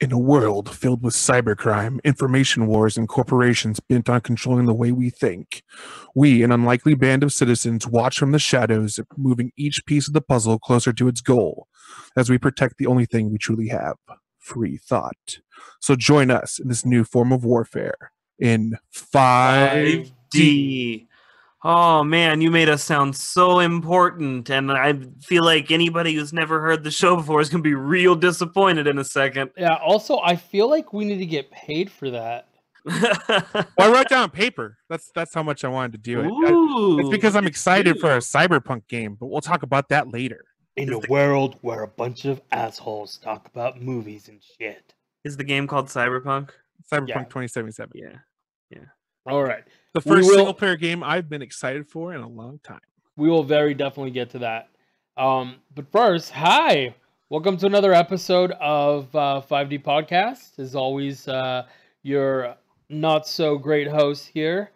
In a world filled with cybercrime, information wars, and corporations bent on controlling the way we think, we, an unlikely band of citizens, watch from the shadows, moving each piece of the puzzle closer to its goal, as we protect the only thing we truly have, free thought. So join us in this new form of warfare in 5D. 5D. Oh man, you made us sound so important, and I feel like anybody who's never heard the show before is gonna be real disappointed in a second. Yeah, also, I feel like we need to get paid for that. Well, I wrote down paper. That's how much I wanted to do it. Ooh, It's because I'm look at excited you. for a Cyberpunk game, but we'll talk about that later. In a world where a bunch of assholes talk about movies and shit. Is the game called Cyberpunk? Cyberpunk Yeah. 2077. Yeah. All right. The We first will- single-player game I've been excited for in a long time. We will very definitely get to that. But first, hi. Welcome to another episode of 5D Podcast. As always, your not so great host here.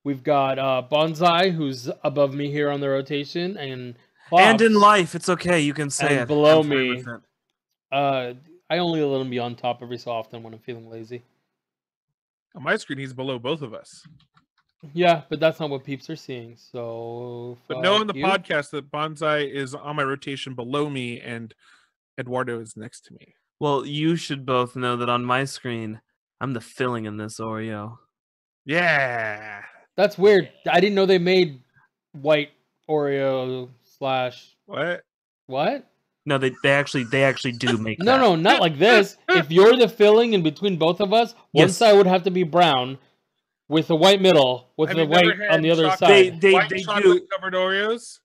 We've got Bonsai, who's above me here on the rotation, and Pops, And in life, it's okay. You can say And it. below I'm fine me. with it. I only let him be on top every so often when I'm feeling lazy. On my screen, he's below both of us. Yeah, but that's not what peeps are seeing. So, But know on the fuck you. podcast that Bonsai is on my rotation below me and Eduardo is next to me. Well, you should both know that on my screen, I'm the filling in this Oreo. Yeah. That's weird. I didn't know they made white Oreo slash What? what? No, they actually do make No, that. no, not like this. If you're the filling in between both of us, one Yes. side would have to be brown with a white middle with Have the you never white had on the other chocolate- side. They White do. chocolate covered Oreos?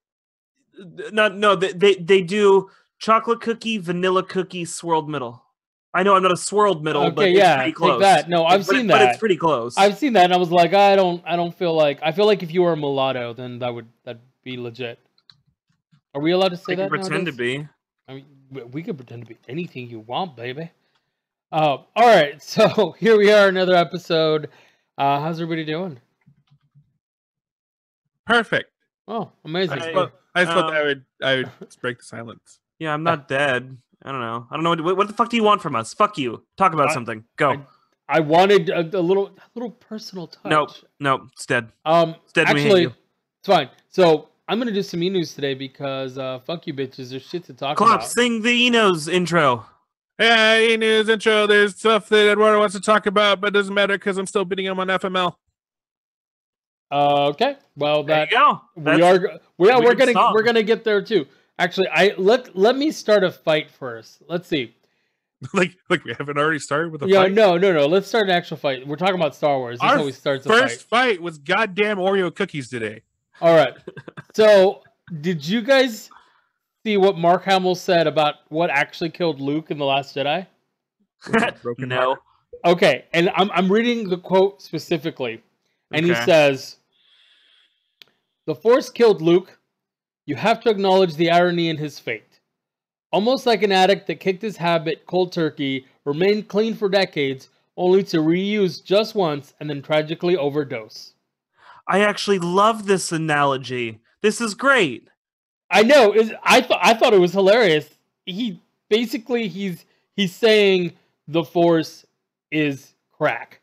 No, they do chocolate cookie, vanilla cookie, swirled middle. I know I'm not a swirled middle, but Okay, it's yeah, pretty take close. that. No, I've seen But that. it's pretty close. I've seen that and I was like, I don't feel like if you were a mulatto, then that'd be legit. Are we allowed to say I can that? pretend to nowadays? be. I mean, we could pretend to be anything you want, baby. All right, so here we are, another episode. How's everybody doing? Perfect. Oh, amazing. Hey. I just thought I would break the silence. Yeah, I'm not dead. I don't know. What the fuck do you want from us? Fuck you. Talk about something. Go. I wanted a little personal touch. No, it's dead. It's dead, we hate actually, you. it's fine. So I'm gonna do some e-news today because fuck you bitches. There's shit to talk Klopp, about. sing the Enos intro. Hey, news intro. There's stuff that Eduardo wants to talk about, but it doesn't matter because I'm still beating him on FML. Okay. Well, There that you go. we're gonna get there too. Actually, let me start a fight first. Let's see. like we haven't already started with a Yeah, fight. no. Let's start an actual fight. We're talking about Star Wars. This Our is how we start the first fight. fight was goddamn Oreo cookies today. All right. So, did you guys see what Mark Hamill said about what actually killed Luke in The Last Jedi? Broken No. heart. Okay, and I'm reading the quote specifically, and he Okay. says, "The Force killed Luke. You have to acknowledge the irony in his fate. Almost like an addict that kicked his habit cold turkey, remained clean for decades, only to reuse just once and then tragically overdose." I actually love this analogy. This is great. I know. I thought it was hilarious. He's saying the Force is crack.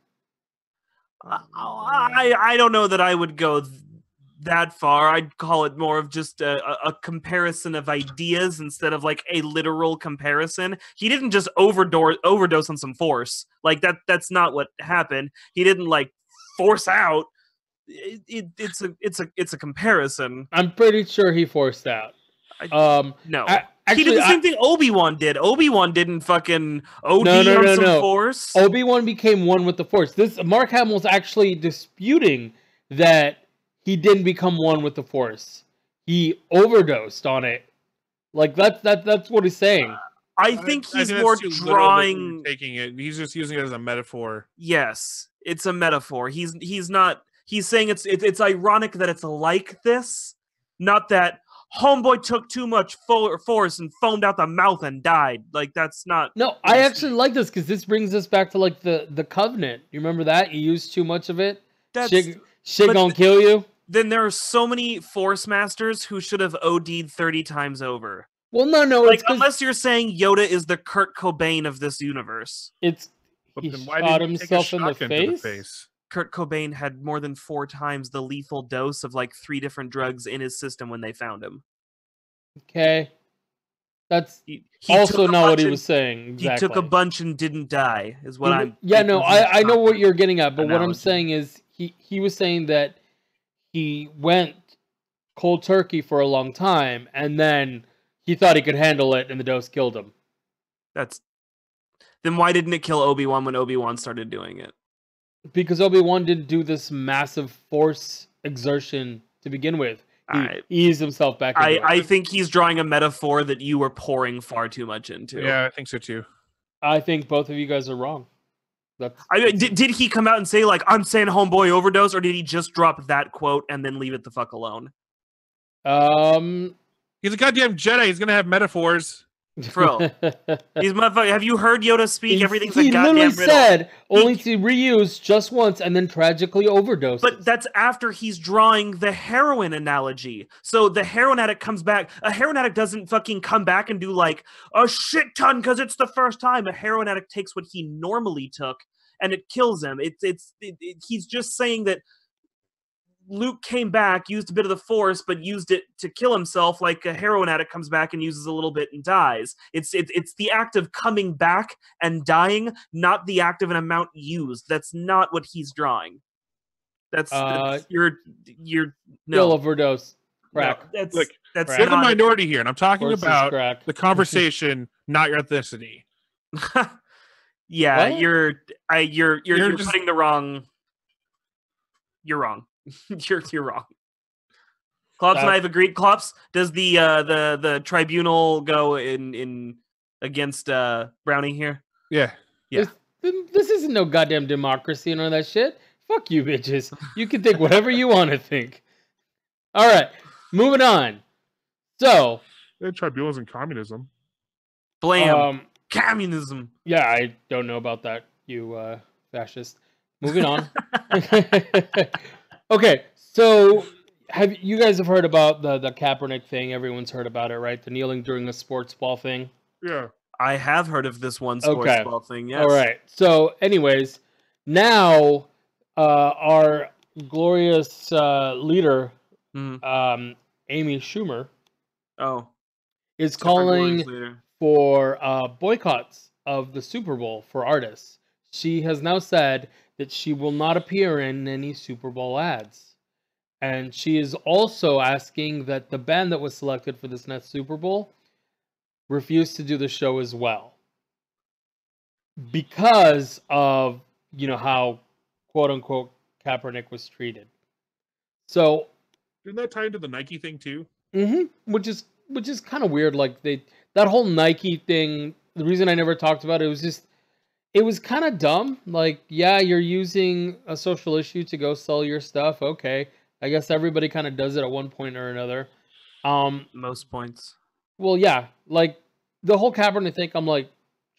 I don't know that I would go that far. I'd call it more of just a comparison of ideas instead of like a literal comparison. He didn't just overdose on some force. Like that's not what happened. He didn't like force out. It's a comparison. I'm pretty sure he forced out. No. Actually, He did the same thing Obi-Wan did. Obi-Wan didn't fucking OD No, on some no. force. Obi-Wan became one with the Force. This Mark Hamill's actually disputing that he didn't become one with the Force. He overdosed on it. Like that's what he's saying. I think he's that's more too literal that drawing. you're taking it. He's just using it as a metaphor. Yes, it's a metaphor. He's not. He's saying it's ironic that it's like this, not that homeboy took too much force and foamed out the mouth and died. Like that's not. No, I actually like this because this brings us back to like the Covenant. You remember that? You used too much of it. That's Shit but gonna kill you. then there are so many force masters who should have OD'd 30 times over. Well, no, Like, it's 'cause unless you're saying Yoda is the Kurt Cobain of this universe. it's But he then why shot didn't he take a himself in the shotgun to the face. face? Kurt Cobain had more than 4 times the lethal dose of like 3 different drugs in his system when they found him. Okay, that's He also took a not what bunch he and- was saying. He Exactly. took a bunch and didn't die, is what I'm. Yeah, no, using I know what shotgun you're getting at, but what I'm analogy. saying is he was saying that he went cold turkey for a long time, and then he thought he could handle it, and the dose killed him. Then why didn't it kill Obi-Wan when Obi-Wan started doing it? Because Obi-Wan didn't do this massive force exertion to begin with. He eased himself back into it. I think he's drawing a metaphor that you were pouring far too much into. Yeah, I think so too. I think both of you guys are wrong. I mean, did he come out and say, like, I'm saying homeboy overdose, or did he just drop that quote and then leave it the fuck alone? He's a goddamn Jedi. He's gonna have metaphors. Bro, he's motherfucker. Have you heard Yoda speak? Everything's a he goddamn literally riddle. said only to reuse just once and then tragically overdose. But that's after he's drawing the heroin analogy. So the heroin addict comes back. A heroin addict doesn't fucking come back and do like a shit ton because it's the first time. A heroin addict takes what he normally took and it kills him. He's just saying that Luke came back, used a bit of the Force, but used it to kill himself, like a heroin addict comes back and uses a little bit and dies. It's the act of coming back and dying, not the act of an amount used. That's not what he's drawing. That's you're Still overdose. Crack. No, that's Look, that's you're the not minority here, and I'm talking Versus about crack. the conversation, not your ethnicity. yeah, What? you're just- putting the wrong. You're wrong. you're wrong. Klops and I have agreed. Klops, does the tribunal go in against Brownie here? Yeah. Yeah. This isn't no goddamn democracy and all that shit. Fuck you, bitches. You can think whatever you want to think. All right, moving on. So, The tribunals and communism. Blam. Communism. Yeah, I don't know about that, you fascist. Moving on. Okay, so have you guys have heard about the Kaepernick thing? Everyone's heard about it, right? The kneeling during the sports ball thing. Yeah. I have heard of this one sports Okay. ball thing. Yes. All right. So, anyways, now our glorious leader, Mhm. Amy Schumer, Oh. is Super glorious calling leader. for boycotts of the Super Bowl for artists. She has now said that she will not appear in any Super Bowl ads. And she is also asking that the band that was selected for this next Super Bowl refuse to do the show as well. Because of, how quote unquote Kaepernick was treated. So Didn't that tie into the Nike thing too? which is kind of weird. Like that whole Nike thing, the reason I never talked about it was kind of dumb. Like, yeah, you're using a social issue to go sell your stuff. Okay. I guess everybody kind of does it at one point or another. Most points. Well, yeah, like the whole Kaepernick thing, I'm like,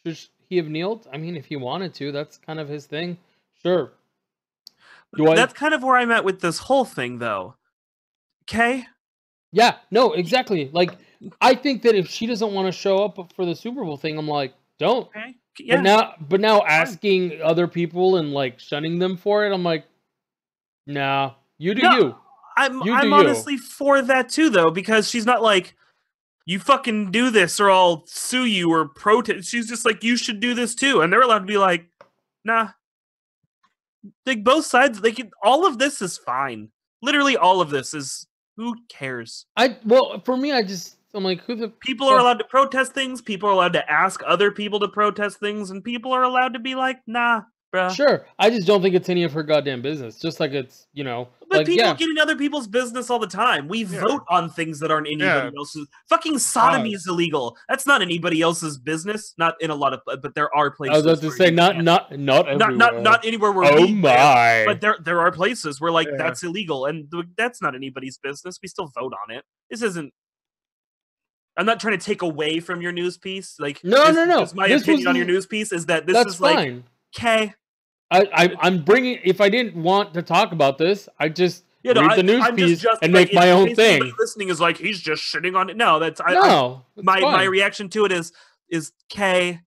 should he have kneeled? I mean, if he wanted to, that's kind of his thing. Sure. That's kind of where I'm at with this whole thing, though. Okay? Yeah, no, exactly. Like, I think that if she doesn't want to show up for the Super Bowl thing, I'm like, don't. Okay. Yeah. But now asking other people and like shunning them for it, I'm like, nah, you do you. I'm You do you. honestly for that too, though, because she's not like, you fucking do this or I'll sue you or protest. She's just like, you should do this too. And they're allowed to be like, nah. Like, both sides, all of this is fine. Literally all of this is, who cares? For me, I'm like, who the People are allowed to protest things. People are allowed to ask other people to protest things. And people are allowed to be like, nah, bruh. Sure. I just don't think it's any of her goddamn business. Just like it's, But like, people yeah. get in other people's business all the time. We vote on things that aren't anybody else's. Fucking sodomy is illegal. That's not anybody else's business. Not in a lot of, but there are places. I was about to where say you not can't. everywhere. Not anywhere where Oh we live, my. but there are places where that's illegal, and that's not anybody's business. We still vote on it. This isn't. I'm not trying to take away from your news piece. Like, No. Just my opinion on your news piece is that this That's is fine. like, okay. I'm bringing. If I didn't want to talk about this, I just You know, read the news I'm piece just and make my own thing. Listening is like he's just shitting on it. No, that's my reaction to it is K.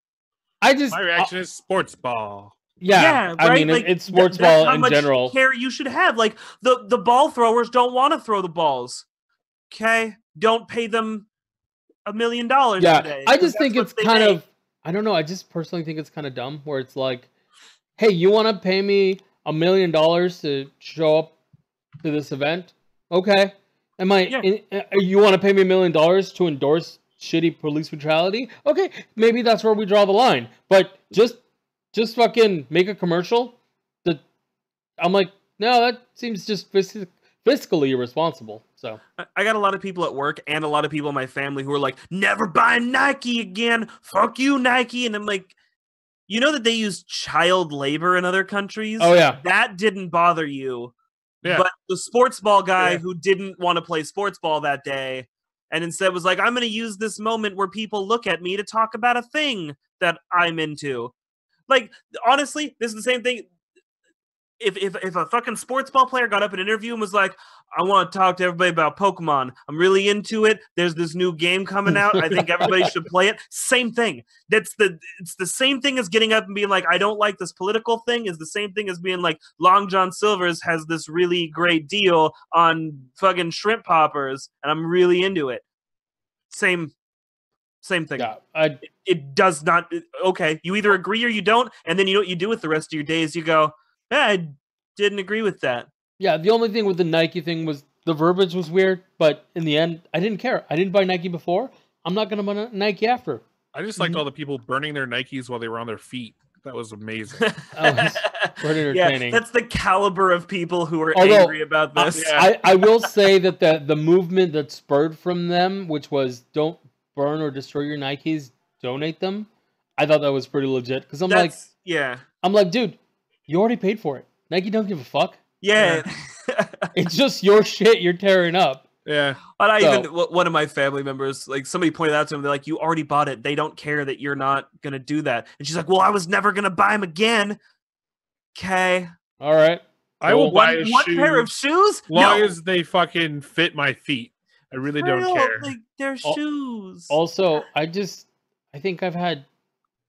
My reaction is sports ball. Yeah, right? I mean, like, it's sports that's ball how in much general. Care you should have. Like the ball throwers don't want to throw the balls. Okay, don't pay them $1 million today. I just think it's kind of, I don't know. I just personally think it's kind of dumb where it's like, hey, you want to pay me $1 million to show up to this event? Okay. You want to pay me $1 million to endorse shitty police brutality? Okay, maybe that's where we draw the line. But just fucking make a commercial. I'm like, no, that seems just fiscally irresponsible. So I got a lot of people at work and a lot of people in my family who are like, never buy Nike again. Fuck you, Nike. And I'm like, you know that they use child labor in other countries? Oh, yeah. That didn't bother you. Yeah. But the sports ball guy who didn't want to play sports ball that day and instead was like, I'm going to use this moment where people look at me to talk about a thing that I'm into. Like, honestly, this is the same thing. If a fucking sports ball player got up in an interview and was like, I want to talk to everybody about Pokemon. I'm really into it. There's this new game coming out. I think everybody should play it. Same thing. It's the same thing as getting up and being like, I don't like this political thing. Is the same thing as being like, Long John Silver's has this really great deal on fucking shrimp poppers, and I'm really into it. Same thing. Yeah, it does not. Okay, you either agree or you don't, and then you know what you do with the rest of your days. You go, I didn't agree with that. Yeah, the only thing with the Nike thing was the verbiage was weird, but in the end, I didn't care. I didn't buy Nike before. I'm not going to buy Nike after. I just liked all the people burning their Nikes while they were on their feet. That was amazing. Pretty entertaining. Yeah, that's the caliber of people who are angry about this. I will say that the movement that spurred from them, which was don't burn or destroy your Nikes, donate them. I thought that was pretty legit because I'm like, dude, you already paid for it. Nike don't give a fuck. Yeah. It's just your shit you're tearing up. Yeah. But one of my family members, like somebody pointed out to him, they're like, you already bought it. They don't care that you're not going to do that. And she's like, well, I was never going to buy them again. Okay. All right. I will buy a one pair of shoes? Long as they fucking fit my feet. I really don't care. Like, they're shoes. Also, I think I've had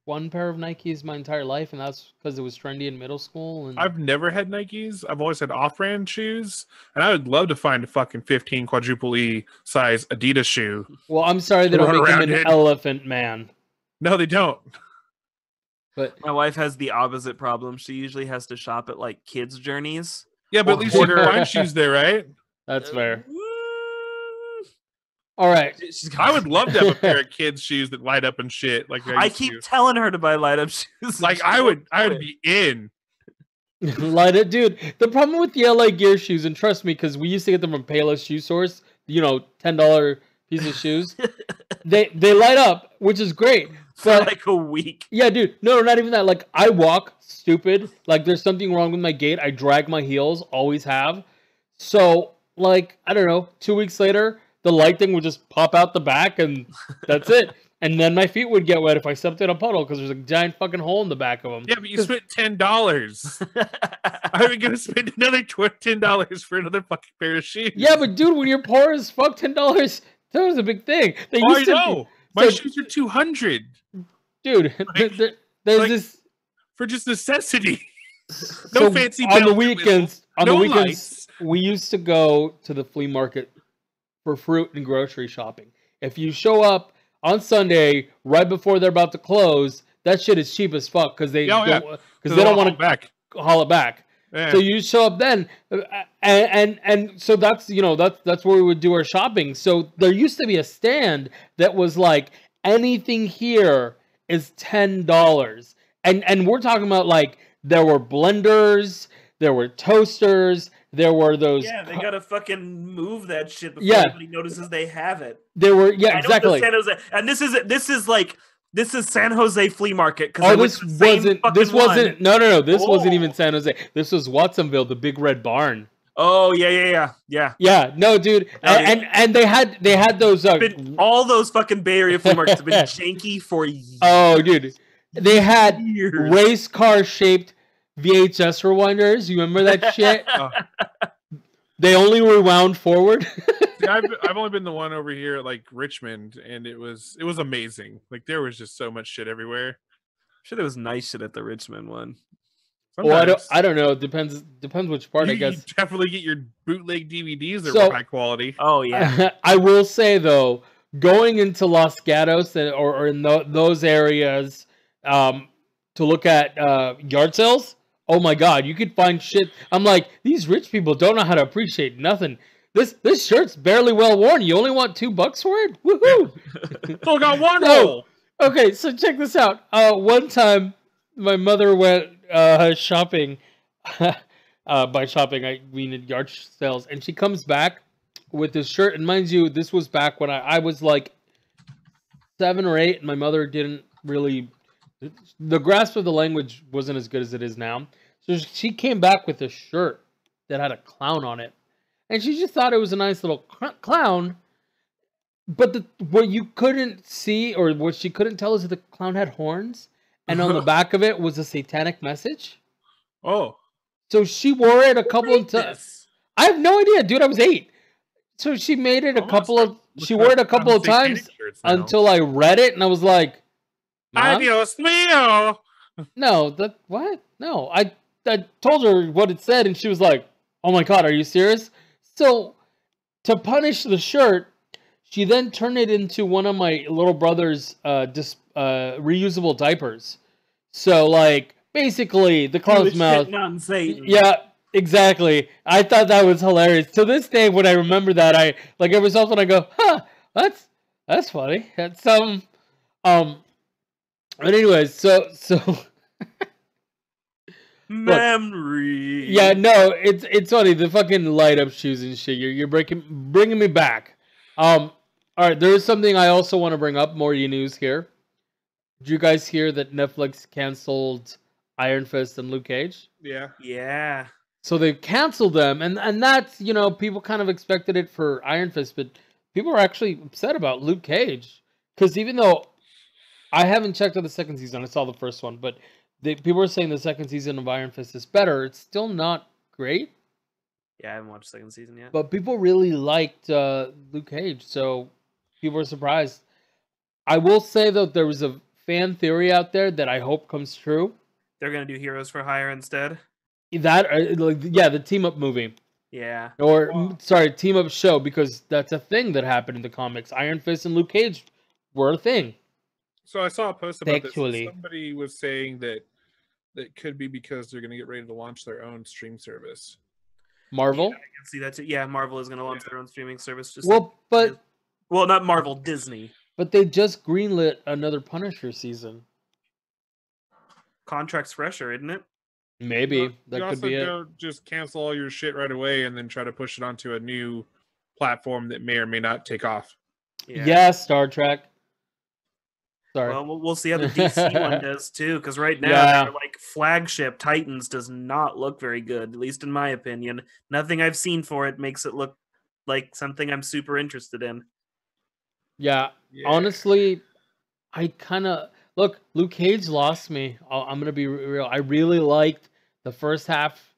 one pair of Nikes my entire life, and that's because it was trendy in middle school. And I've never had Nikes. I've always had off-brand shoes, and I would love to find a fucking 15 quadruple E size Adidas shoe. Well, I'm sorry they don't make him an elephant man. No, they don't. But my wife has the opposite problem. She usually has to shop at like Kids Journeys. Yeah, but at least you can find shoes there, right? That's fair. All right. I would love to have a pair of kids' shoes that light up and shit. Like I keep telling her to buy light up shoes. Like I would be in. Light up, dude. The problem with the LA Gear shoes, and trust me, because we used to get them from Payless Shoe Source. $10 piece of shoes. They light up, which is great. For like a week. Yeah, dude. No, not even that. Like I walk stupid. Like there's something wrong with my gait. I drag my heels. Always have. So like I don't know. 2 weeks later. The light thing would just pop out the back, and that's it. And then my feet would get wet if I stepped in a puddle because there's a giant fucking hole in the back of them. Yeah, but you spent $10. I'm gonna spend another $10 for another fucking pair of shoes. Yeah, but dude, when you're poor as fuck, $10 that was a big thing. I know. My shoes are $200. Dude, there's this for just necessity. No fancy on the weekends. On the weekends, lights. We used to go to the flea market for fruit and grocery shopping. If you show up on Sunday right before they're about to close, that shit is cheap as fuck because they don't want to haul it back. Yeah. So you show up then, and so that's that's where we would do our shopping. So there used to be a stand that was like anything here is $10, and we're talking about like there were blenders, there were toasters. There were those. Yeah, they gotta fucking move that shit before everybody notices they have it. There were, exactly. San Jose, and this is San Jose flea market. Oh, this wasn't. No. This wasn't even San Jose. This was Watsonville, the big red barn. Oh yeah. Yeah, no, dude, and they had those. All those fucking Bay Area flea markets have been janky for years. Oh, dude, they had race car shaped VHS rewinders. You remember that shit? They only rewound forward. See, I've only been the one over here at like Richmond, and it was amazing. Like there was just so much shit everywhere. Sure, there was nice shit at the Richmond one. Sometimes. I don't know. It depends which part, I guess. You definitely get your bootleg DVDs that So- were high quality. Oh yeah. I will say though, going into Los Gatos or in those areas, to look at yard sales. Oh my God, you could find shit. I'm like, these rich people don't know how to appreciate nothing. This shirt's barely well worn. You only want $2 for it? Woohoo! Still got one No. roll. Okay, so check this out. One time, my mother went shopping. By shopping, I mean at yard sales, and she comes back with this shirt. And mind you, this was back when I was like 7 or 8, and my mother didn't really. The grasp of the language wasn't as good as it is now. So she came back with a shirt that had a clown on it, and she just thought it was a nice little clown. But what you couldn't see, or what she couldn't tell, is that the clown had horns, and on the back of it was a satanic message. Oh, So she wore it a couple of times. I have no idea, dude. I was 8. So she made it she wore it a couple of times until I read it, and I was like, Mom? Adios mio. No, what? No, I told her what it said, and she was like, "Oh my God, are you serious?" So, to punish the shirt, she then turned it into one of my little brother's reusable diapers. So, like, basically, the clown's mouth. On Satan. Yeah, exactly. I thought that was hilarious. To this day, when I remember that, I like every so often I go, "Huh, that's funny." That's But anyways, so memory. yeah, no, it's funny. The fucking light up shoes and shit. You're bringing me back. All right, there is something I also want to bring up. More news here. Did you guys hear that Netflix canceled Iron Fist and Luke Cage? Yeah. Yeah. So they've canceled them, and that's, people kind of expected it for Iron Fist, but people are actually upset about Luke Cage, because even though I haven't checked out the second season, I saw the first one, but people are saying the second season of Iron Fist is better. It's still not great. Yeah, I haven't watched the second season yet. But people really liked Luke Cage, so people were surprised. I will say, though, there was a fan theory out there that I hope comes true. They're gonna do Heroes for Hire instead. That, the team-up movie. Yeah. Or, team up show, because that's a thing that happened in the comics. Iron Fist and Luke Cage were a thing. So I saw a post about Actually. this. Somebody was saying that could be because they're going to get ready to launch their own stream service. Marvel? Yeah, I can see that too. Yeah, Marvel is going to launch their own streaming service. Well, not Marvel, Disney. But they just greenlit another Punisher season. Contract's fresher, isn't it? Maybe. That could be it. Just cancel all your shit right away and then try to push it onto a new platform that may or may not take off. Yeah, Star Trek. Sorry. Well, we'll see how the DC one does too, because right now, their like flagship Titans does not look very good, at least in my opinion. Nothing I've seen for it makes it look like something I'm super interested in. Yeah. Honestly, I kind of look. Luke Cage lost me. I'm gonna be real. I really liked the first half.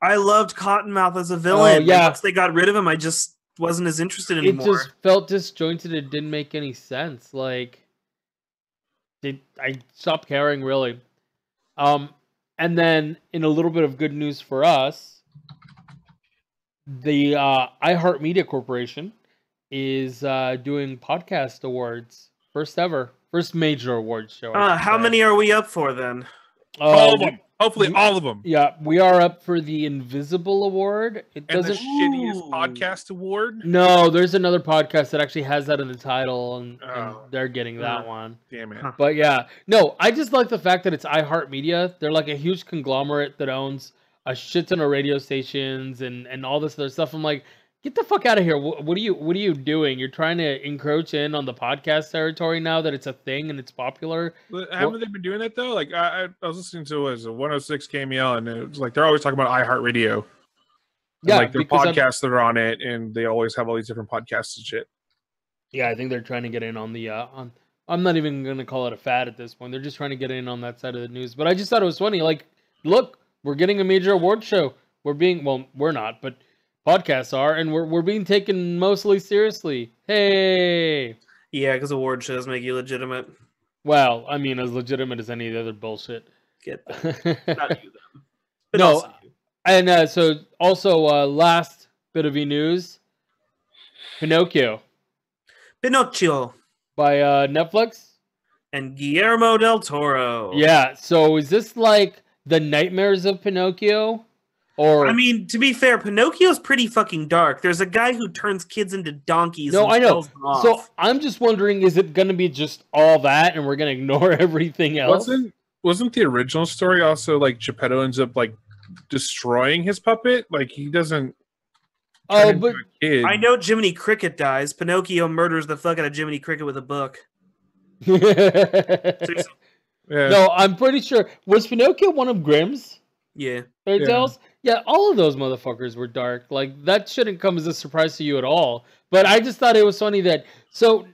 I loved Cottonmouth as a villain. Oh, yeah. Once they got rid of him, I just wasn't as interested anymore. It just felt disjointed. It didn't make any sense. Like, I stopped caring, really. And then, in a little bit of good news for us, the iHeartMedia Corporation is doing podcast awards. First major award show. How many are we up for then? All of them. Hopefully all of them. Yeah, we are up for the Invisible Award. It And the doesn't. shittiest podcast award. No, there's another podcast that actually has that in the title, and they're getting that one. Damn it. But yeah, no, I just like the fact that it's iHeartMedia. They're like a huge conglomerate that owns a shit ton of radio stations and all this other stuff. I'm like, get the fuck out of here. What are you doing? You're trying to encroach in on the podcast territory now that it's a thing and it's popular. Haven't they been doing that though? Like I was listening to a 106 KML, and it was like they're always talking about iHeartRadio. Yeah, like their podcasts that are on it, and they always have all these different podcasts and shit. Yeah, I think they're trying to get in on the I'm not even gonna call it a fad at this point. They're just trying to get in on that side of the news. But I just thought it was funny. Like, look, we're getting a major award show. We're not, but podcasts are, and we're being taken mostly seriously. Hey. Yeah, because award shows make you legitimate. Well, I mean, as legitimate as any other bullshit. Get that. Not you, them. But No, also you. and so also last bit of e-news, Pinocchio Pinocchio by Netflix. and Guillermo del Toro. Yeah, so is this like the Nightmares of Pinocchio? Or I mean, to be fair, Pinocchio's pretty fucking dark. There's a guy who turns kids into donkeys. no, and I know. kills them off. So I'm just wondering, is it going to be just all that, and we're going to ignore everything else? Wasn't the original story also like Geppetto ends up like destroying his puppet? Like he doesn't. Oh, but a kid. I know Jiminy Cricket dies. Pinocchio murders the fuck out of Jiminy Cricket with a book. Seriously. Yeah. No, I'm pretty sure. Was Pinocchio one of Grimm's Yeah. fairy tales? Yeah, all of those motherfuckers were dark. Like, that shouldn't come as a surprise to you at all. But I just thought it was funny that... So,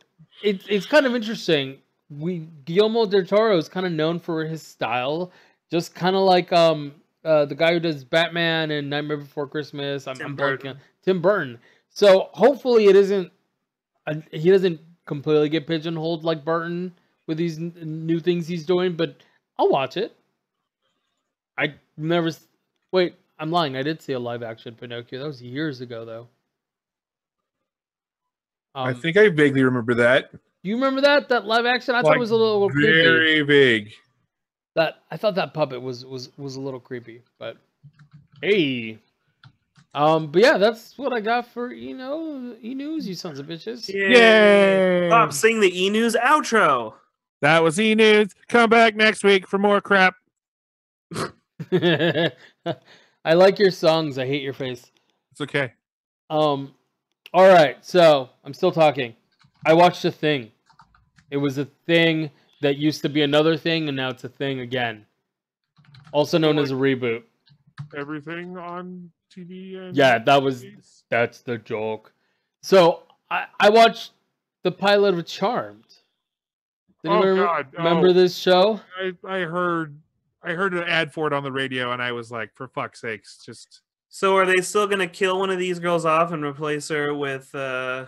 it's kind of interesting. Guillermo del Toro is kind of known for his style. Just kind of like the guy who does Batman and Nightmare Before Christmas. I'm blanking. Tim Burton. So, hopefully it isn't... he doesn't completely get pigeonholed like Burton with these new things he's doing, but I'll watch it. I never... Wait, I'm lying. I did see a live-action Pinocchio. That was years ago, though. I think I vaguely remember that. You remember that live-action? I thought it was a little creepy. Very big. I thought that puppet was a little creepy, but hey. But yeah, that's what I got for e-news, you sons of bitches. Yay! Bob, sing the e-news outro. That was e-news. Come back next week for more crap. I like your songs. I hate your face. It's okay. All right, so I'm still talking. I watched a thing. It was a thing that used to be another thing, and now it's a thing again. Also known as a reboot. Everything on TV and yeah, that's the joke. So I watched the pilot of Charmed. Did anyone remember this show? I heard an ad for it on the radio, and I was like, for fuck's sakes, just. So are they still gonna kill one of these girls off and replace her with Rose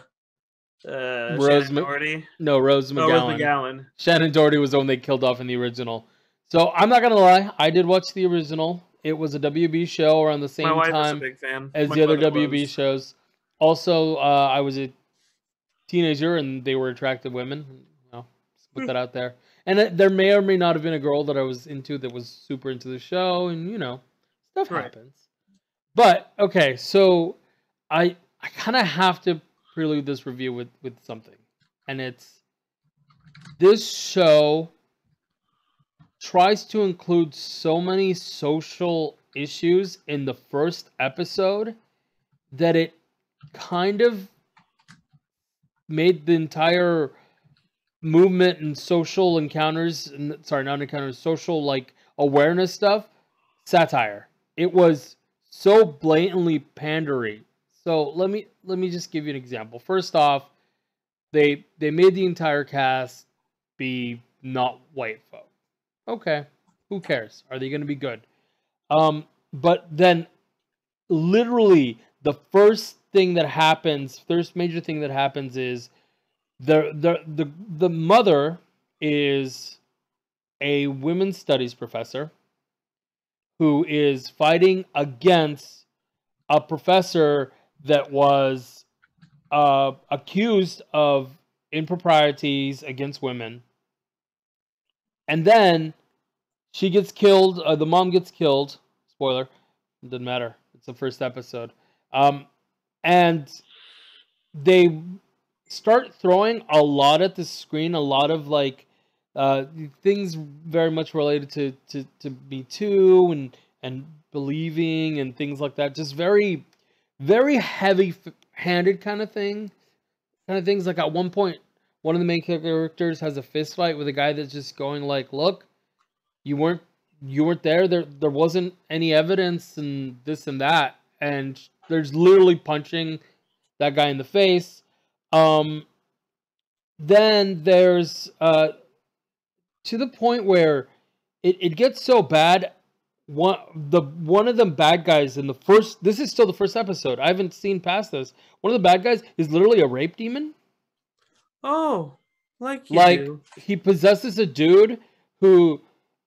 Doherty? No, Rose McGowan. Rose McGowan. Shannon Doherty was the one they killed off in the original. So I'm not gonna lie, I did watch the original. It was a WB show around the same My wife time was a big fan. as My the other mother WB was. shows. Also, I was a teenager and they were attractive women. Just put that out there. And there may or may not have been a girl that I was into that was super into the show, and stuff happens. But okay, so I kind of have to prelude this review with something, and it's this show tries to include so many social issues in the first episode that it kind of made the entire movement and social encounters, not encounters, social like awareness stuff, satire. It was so blatantly pandery. So let me just give you an example. First off, they made the entire cast be not white folk. Okay, who cares? Are they going to be good? But then, literally, the first major thing that happens is the mother is a women's studies professor who is fighting against a professor that was accused of improprieties against women. And then she gets killed. The mom gets killed. Spoiler. It doesn't matter. It's the first episode. And they start throwing a lot at the screen. A lot of like things very much related to Me Too and believing and things like that. Just very, very heavy-handed kind of thing. Kind of things like at one point, one of the main characters has a fist fight with a guy that's just going like, "Look, you weren't there. There wasn't any evidence and this and that." And there's literally punching that guy in the face. Then there's to the point where it gets so bad one of them bad guys in the first. This is still the first episode. I haven't seen past this. One of the bad guys is literally a rape demon. Oh, like you Like do. he possesses a dude who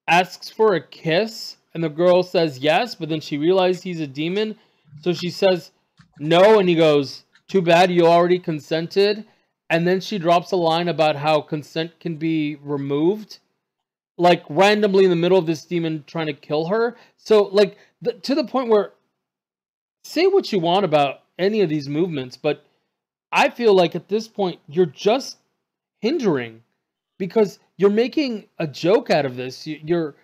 asks for a kiss, and the girl says yes, but then she realizes he's a demon, so she says no, and he goes, "Too bad, you already consented." And then she drops a line about how consent can be removed, like randomly in the middle of this demon trying to kill her. So like to the point where, say what you want about any of these movements, but I feel like at this point you're just hindering, because you're making a joke out of this. You're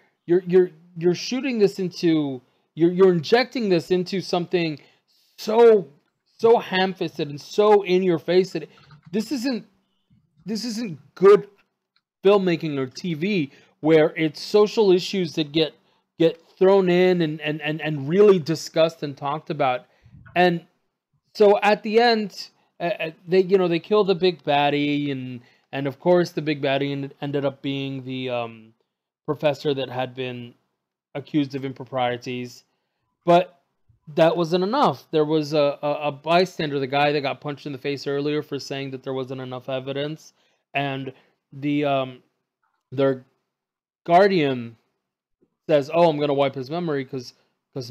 shooting this into, you're injecting this into something so ham-fisted and so in your face that this isn't good filmmaking or TV, where it's social issues that get thrown in and really discussed and talked about. And so at the end, they kill the big baddie, and of course the big baddie ended up being the professor that had been accused of improprieties. But that wasn't enough. There was a bystander, the guy that got punched in the face earlier, for saying that there wasn't enough evidence, and their guardian says, "Oh, I'm going to wipe his memory because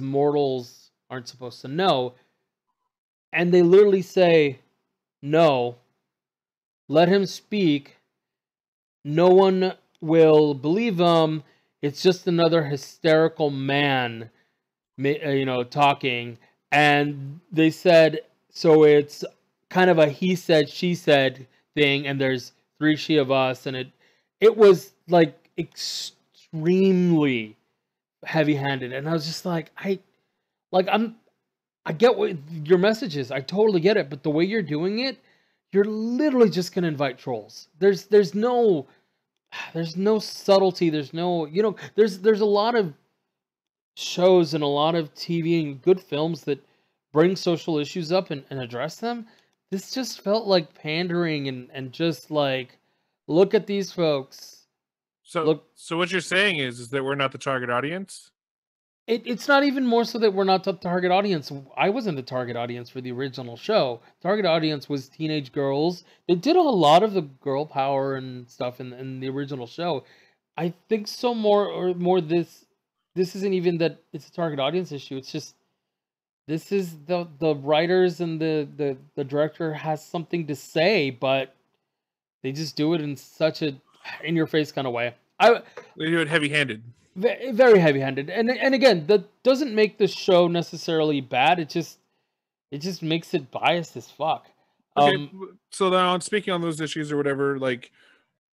mortals aren't supposed to know." And they literally say, "No, let him speak. No one will believe him. It's just another hysterical man, talking." And they said, so it's kind of a he said, she said thing, and there's three she of us, and it was like extremely heavy-handed. And I was just like, I get what your message is. I totally get it, but the way you're doing it, you're literally just gonna invite trolls. There's no subtlety. There's no, there's a lot of shows and a lot of TV and good films that bring social issues up and address them. This just felt like pandering and just like, look at these folks. So what you're saying is that we're not the target audience? It's not even more so that we're not the target audience. I wasn't the target audience for the original show. Target audience was teenage girls. They did a lot of the girl power and stuff in the original show. I think so more this isn't even that it's a target audience issue. It's just, this is the writers and the director has something to say, but they just do it in such a in your face kind of way. They do it heavy-handed. Very heavy-handed, and again, that doesn't make the show necessarily bad. It just makes it biased as fuck. Okay, so now, speaking on those issues or whatever, like,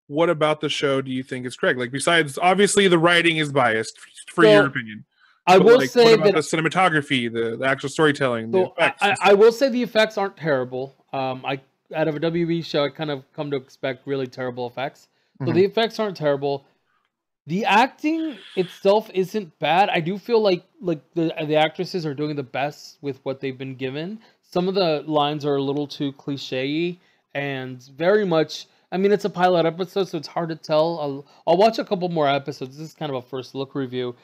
what about the show do you think is correct? Like, besides, obviously, the writing is biased, for your opinion. I will say what about the cinematography, the actual storytelling, the effects? I will say the effects aren't terrible. Out of a WB show, I kind of come to expect really terrible effects. So the effects aren't terrible. The acting itself isn't bad. I do feel like the actresses are doing the best with what they've been given. Some of the lines are a little too cliche-y and very much. I mean, it's a pilot episode, so it's hard to tell. I'll watch a couple more episodes. This is kind of a first look review,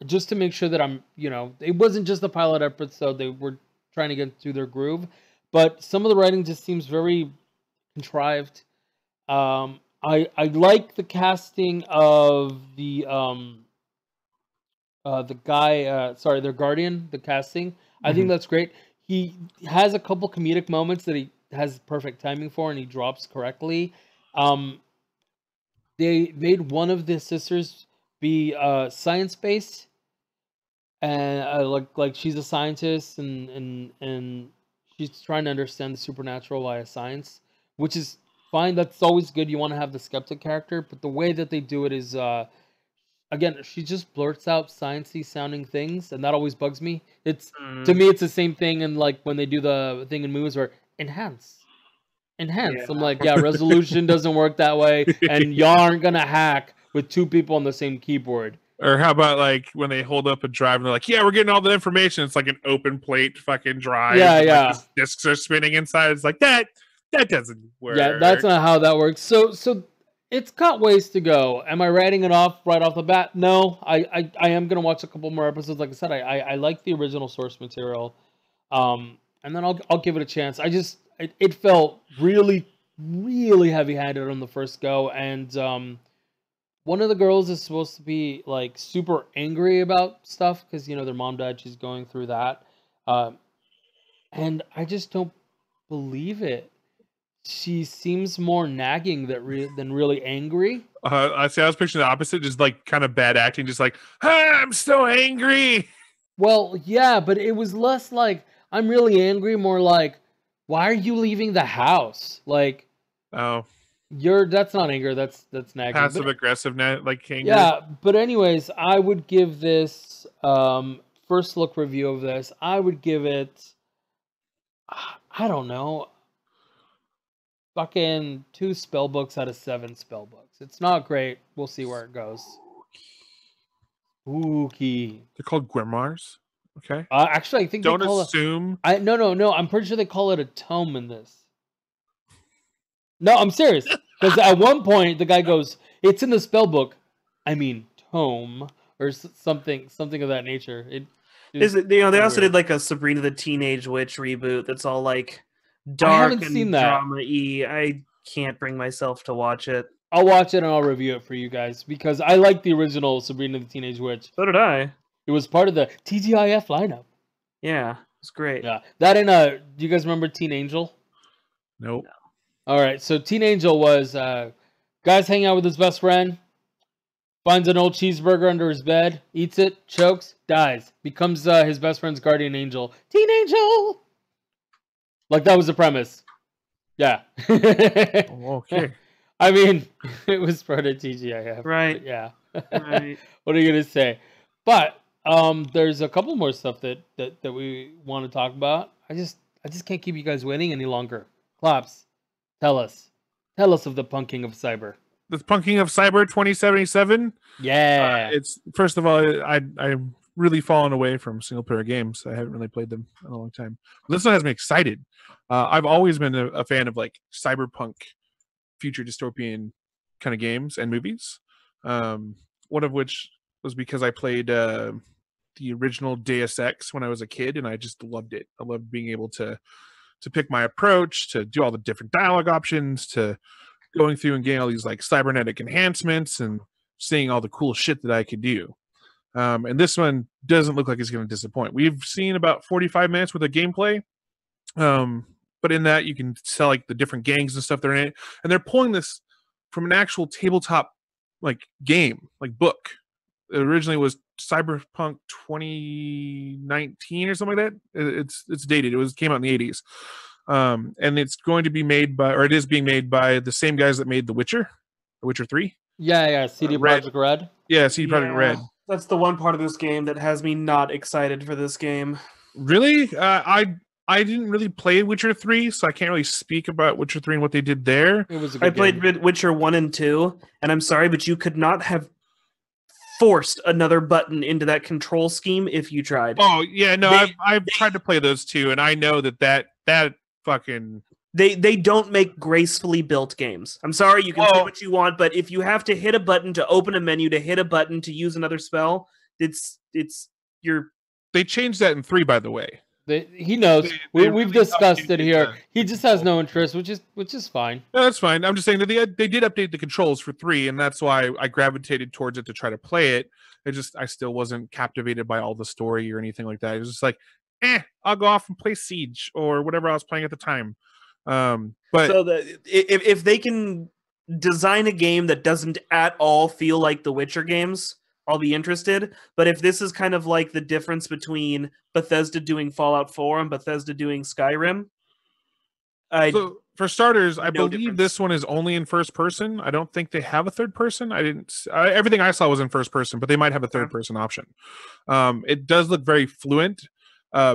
just to make sure that I'm, it wasn't just a pilot episode. They were trying to get through their groove, but some of the writing just seems very contrived. I like the casting of the guy, their guardian, the casting. I think that's great. He has a couple comedic moments that he has perfect timing for, and he drops correctly. They made one of the sisters be science-based, and like she's a scientist, and she's trying to understand the supernatural via science, which is fine. That's always good. You want to have the skeptic character, but the way that they do it is, again, she just blurts out sciencey sounding things, and that always bugs me. It's to me, it's the same thing, and like when they do the thing in movies where enhance. Yeah. I'm like, yeah, resolution doesn't work that way, and y'all aren't gonna hack with two people on the same keyboard. Or how about like when they hold up a drive and they're like, yeah, we're getting all the information. It's like an open plate fucking drive. Yeah. Like, the discs are spinning inside. It's like that doesn't work. Yeah, that's not how that works. So It's got ways to go. Am I writing it off right off the bat? No, I am gonna watch a couple more episodes. Like I said, I like the original source material, and then I'll give it a chance. It felt really heavy handed on the first go, and one of the girls is supposed to be like super angry about stuff because their mom died. She's going through that, and I just don't believe it. She seems more nagging than really angry. I see. I was picturing the opposite, just like kind of bad acting, just like, ah, I'm so angry. Well, yeah, but it was less like I'm really angry, more like, why are you leaving the house? Like, Oh, that's not anger, that's nagging. passive aggressive, like anger. Yeah, but anyways, I would give this first look review of this. I would give it, I don't know, fucking 2 spell books out of 7 spell books. It's not great. We'll see where it goes. Spooky. They're called grimoires. Okay. Actually, I think Don't they call assume. No. I'm pretty sure they call it a tome in this. No, I'm serious. Because at one point the guy goes, "It's in the spell book." I mean, tome or something of that nature. Is it? They also weird. did like a Sabrina the Teenage Witch reboot. That's all like dark haven't and seen that. drama-y. I can't bring myself to watch it. I'll watch it and I'll review it for you guys because I like the original Sabrina the Teenage Witch. So did I. It was part of the TGIF lineup. Yeah, it's great. Yeah, that and do you guys remember Teen Angel? Nope. All right, so Teen Angel was guys hanging out with his best friend, finds an old cheeseburger under his bed, eats it, chokes, dies, becomes his best friend's guardian angel. Teen Angel. Like that was the premise. Yeah. Okay. I mean, it was part of TGIF. Right. Yeah. Right. What are you gonna say? But there's a couple more stuff that we want to talk about. I just can't keep you guys waiting any longer. Claps. Tell us of the punking of cyber. The punking of Cyber 2077. Yeah. It's first of all, I'm really fallen away from single player games. I haven't really played them in a long time. This one has me excited. I've always been a fan of like cyberpunk, future dystopian kind of games and movies. One of which was because I played the original Deus Ex when I was a kid, and I just loved it. I loved being able to pick my approach, to do all the different dialogue options, to going through and getting all these like cybernetic enhancements and seeing all the cool shit that I could do. And this one doesn't look like it's going to disappoint. We've seen about 45 minutes worth of gameplay. But in that you can tell like the different gangs and stuff that are in it. And they're pulling this from an actual tabletop like game, like book. It originally was Cyberpunk 2019 or something like that. It's dated. Came out in the 80s. And it's going to be made by, or it is being made by the same guys that made The Witcher 3. Yeah, CD Projekt Red. Yeah, CD Projekt Red. That's the one part of this game that has me not excited for this game. Really? I didn't really play Witcher 3, so I can't really speak about Witcher 3 and what they did there. It was a good I played game. Witcher 1 and 2, and I'm sorry, but you could not have forced another button into that control scheme if you tried. Oh, yeah, no, I've tried to play those too, and I know that fucking... They don't make gracefully built games. I'm sorry, you can say what you want, but if you have to hit a button to open a menu, to hit a button to use another spell, They changed that in 3, by the way. He knows. We've really discussed it here. that. He just has no interest, which is fine. No, that's fine. I'm just saying that they did update the controls for 3, and that's why I gravitated towards it to try to play it. I still wasn't captivated by all the story or anything like that. It was just like, I'll go off and play Siege or whatever I was playing at the time. But so if they can design a game that doesn't at all feel like the Witcher games, I'll be interested. But if this is kind of like the difference between Bethesda doing Fallout 4 and Bethesda doing Skyrim, so for starters, I believe difference. this one is only in first person. I don't think they have a third person. Everything I saw was in first person, but they might have a third person option. It does look very fluent.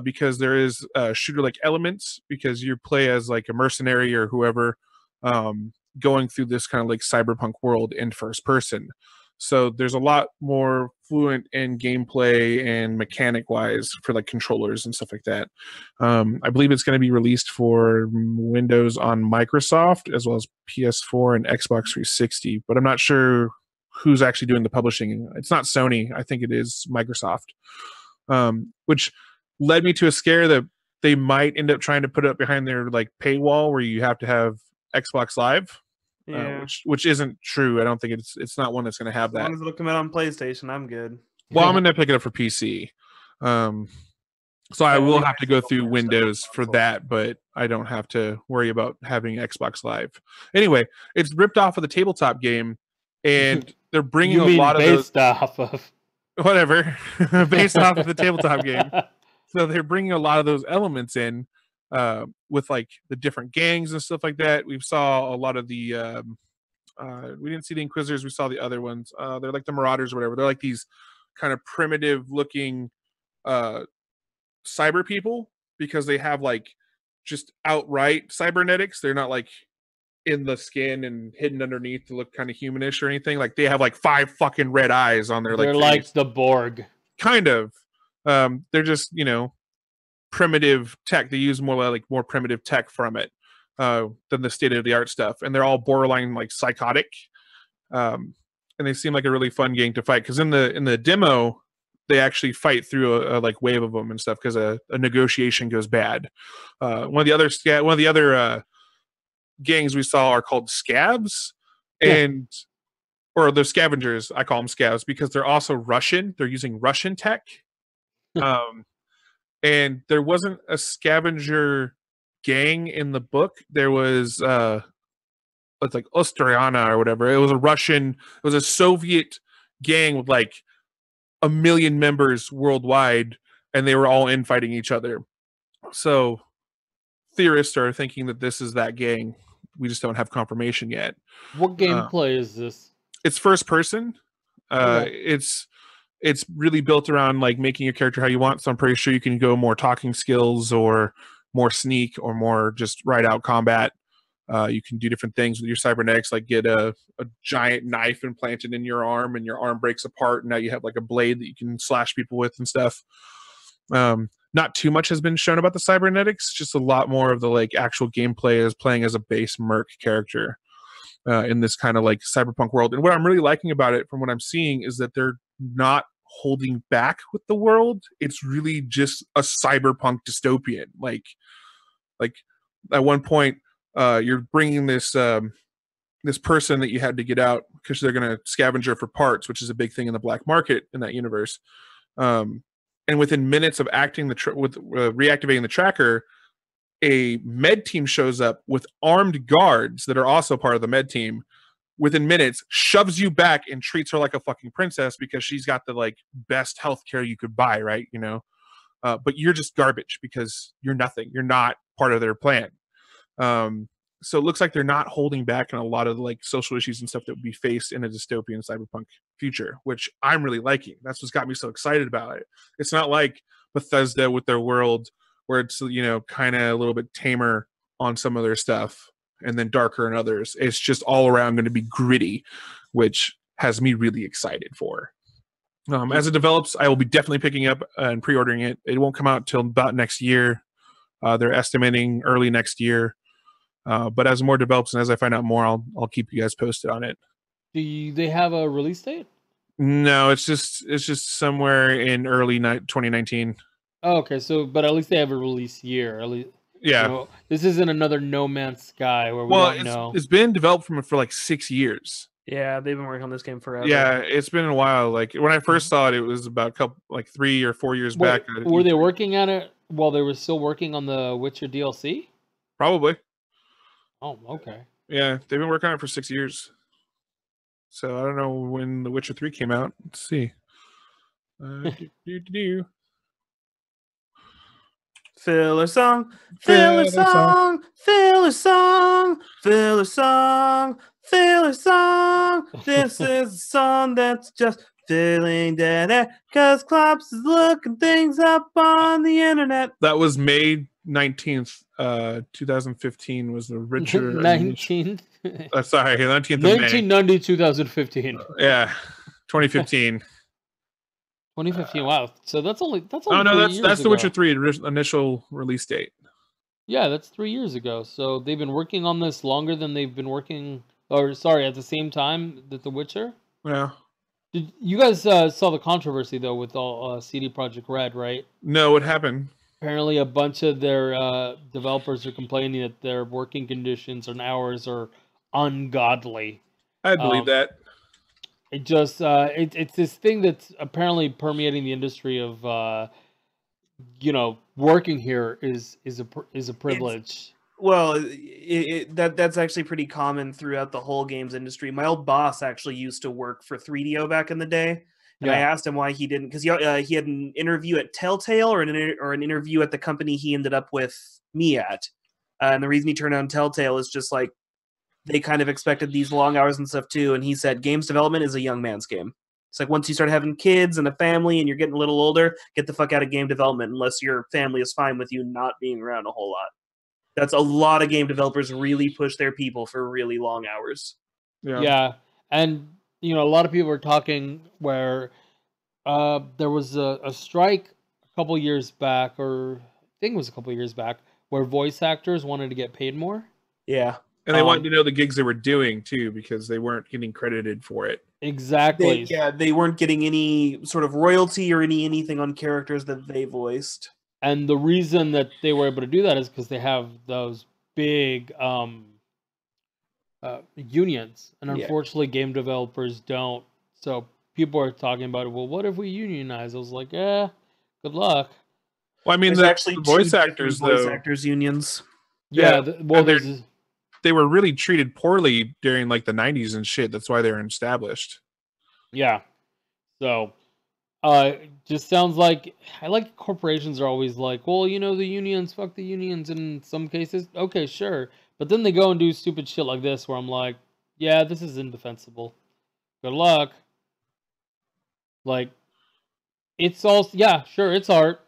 Because there is shooter-like elements, because you play as like a mercenary or whoever, going through this kind of like cyberpunk world in first person. So there's a lot more fluent in gameplay and mechanic wise for like controllers and stuff like that. I believe it's going to be released for Windows on Microsoft as well as PS4 and Xbox 360, but I'm not sure who's actually doing the publishing. It's not Sony. I think it is Microsoft, which led me to a scare that they might end up trying to put it up behind their like paywall where you have to have Xbox Live. Yeah. Which isn't true. I don't think it's not one that's going to have As that. long as it'll come out on PlayStation, I'm good. Well, I'm going to pick it up for PC. So I will have to go through Windows for that, but I don't have to worry about having Xbox Live. Anyway, it's ripped off of the tabletop game, and they're bringing a lot of those off of whatever based off of the tabletop game. So they're bringing a lot of those elements in. With like the different gangs and stuff like that. We saw a lot of the we didn't see the Inquisitors, we saw the other ones. They're like the Marauders or whatever. They're like these kind of primitive looking cyber people because they have like just outright cybernetics. They're not like in the skin and hidden underneath to look kind of humanish or anything. Like they have like 5 fucking red eyes on their they're like like the Borg. Kind of. They're just, primitive tech. They use more primitive tech from it than the state of the art stuff, and they're all borderline like psychotic, and they seem like a really fun game to fight because in the demo they actually fight through a like wave of them and stuff because a negotiation goes bad. One of the other gangs we saw are called scabs, or they're scavengers. I call them scabs because they're also Russian. They're using Russian tech. And there wasn't a scavenger gang in the book. There was it's like Ostriana or whatever. It was a Soviet gang with like 1 million members worldwide, and they were all infighting each other. So theorists are thinking that this is that gang. We just don't have confirmation yet. What gameplay is this? It's first person. Okay. It's really built around like making your character how you want. So I'm pretty sure you can go more talking skills or more sneak or more just right out combat. You can do different things with your cybernetics, like get a giant knife implanted in your arm and your arm breaks apart. And now you have like a blade that you can slash people with and stuff. Not too much has been shown about the cybernetics, just a lot more of the like actual gameplay is playing as a base merc character in this kind of like cyberpunk world. And what I'm really liking about it from what I'm seeing is that they're not holding back with the world. It's really just a cyberpunk dystopian. Like at one point, you're bringing this person that you had to get out because they're going to scavenge her for parts, which is a big thing in the black market in that universe. And within minutes of reactivating the tracker, a med team shows up with armed guards that are also part of the med team. Within minutes, shoves you back and treats her like a fucking princess because she's got the like best healthcare you could buy, right? But you're just garbage because you're nothing. You're not part of their plan. So it looks like they're not holding back on a lot of like social issues and stuff that would be faced in a dystopian cyberpunk future, which I'm really liking. That's what's got me so excited about it. It's not like Bethesda with their world where it's kind of a little bit tamer on some of their stuff and then darker in others. It's just all around going to be gritty, which has me really excited for. As it develops, I will be definitely picking up and pre-ordering it. It won't come out till about next year. They're estimating early next year. But as more develops and as I find out more, I'll keep you guys posted on it. Do they have a release date? No, it's just somewhere in early 2019. Oh, okay, but at least they have a release year. At least, yeah. This isn't another No Man's Sky where we don't know. It's been developed for like 6 years. Yeah, they've been working on this game forever. Yeah, it's been a while. Like when I first saw it, it was about 3 or 4 years back. Were they working on it while they were still working on the Witcher DLC? Probably. Oh, okay. Yeah, they've been working on it for 6 years. So I don't know when The Witcher 3 came out. Let's see. Filler song, filler song, filler song, filler song, filler song. This is a song that's just filling dead air because Klops is looking things up on the internet. That was May 19th, 2015 was the Richard 19th. Sorry, 19th of May. 1990, 2015. Yeah. 2015. 2015. Wow. So that's only Oh no, 3 years that's the ago. Witcher 3 initial release date. Yeah, that's 3 years ago. So they've been working on this longer than they've been working, or sorry, at the same time that The Witcher. Yeah. Did you guys saw the controversy though with all CD Projekt Red, right? No, what happened? Apparently, a bunch of their developers are complaining that their working conditions and hours are ungodly. I believe that. It just it's this thing that's apparently permeating the industry of working here is a privilege. Well, that's actually pretty common throughout the whole games industry. My old boss actually used to work for 3DO back in the day, and I asked him why he didn't, because he had an interview at Telltale or an interview at the company he ended up with me at, and the reason he turned down Telltale is just like they kind of expected these long hours and stuff too, and he said games development is a young man's game. It's like once you start having kids and a family and you're getting a little older, get the fuck out of game development unless your family is fine with you not being around a whole lot. That's a lot of game developers really push their people for really long hours. Yeah. And a lot of people are talking where there was a strike a couple years back, or I think it was a couple years back, where voice actors wanted to get paid more. Yeah. And they wanted to know the gigs they were doing too, because they weren't getting credited for it. Exactly. They weren't getting any sort of royalty or anything on characters that they voiced. And the reason that they were able to do that is because they have those big unions, and unfortunately, game developers don't. So people are talking about, well, what if we unionize? I was like, good luck. Well, I mean, there's actually the voice actors unions. Yeah, they were really treated poorly during like the 90s and shit. That's why they were established. Yeah. So just sounds like corporations are always like, well, the unions, fuck the unions in some cases. Okay, sure. But then they go and do stupid shit like this where I'm like, yeah, this is indefensible. Good luck. Like, it's all, yeah, sure, it's art,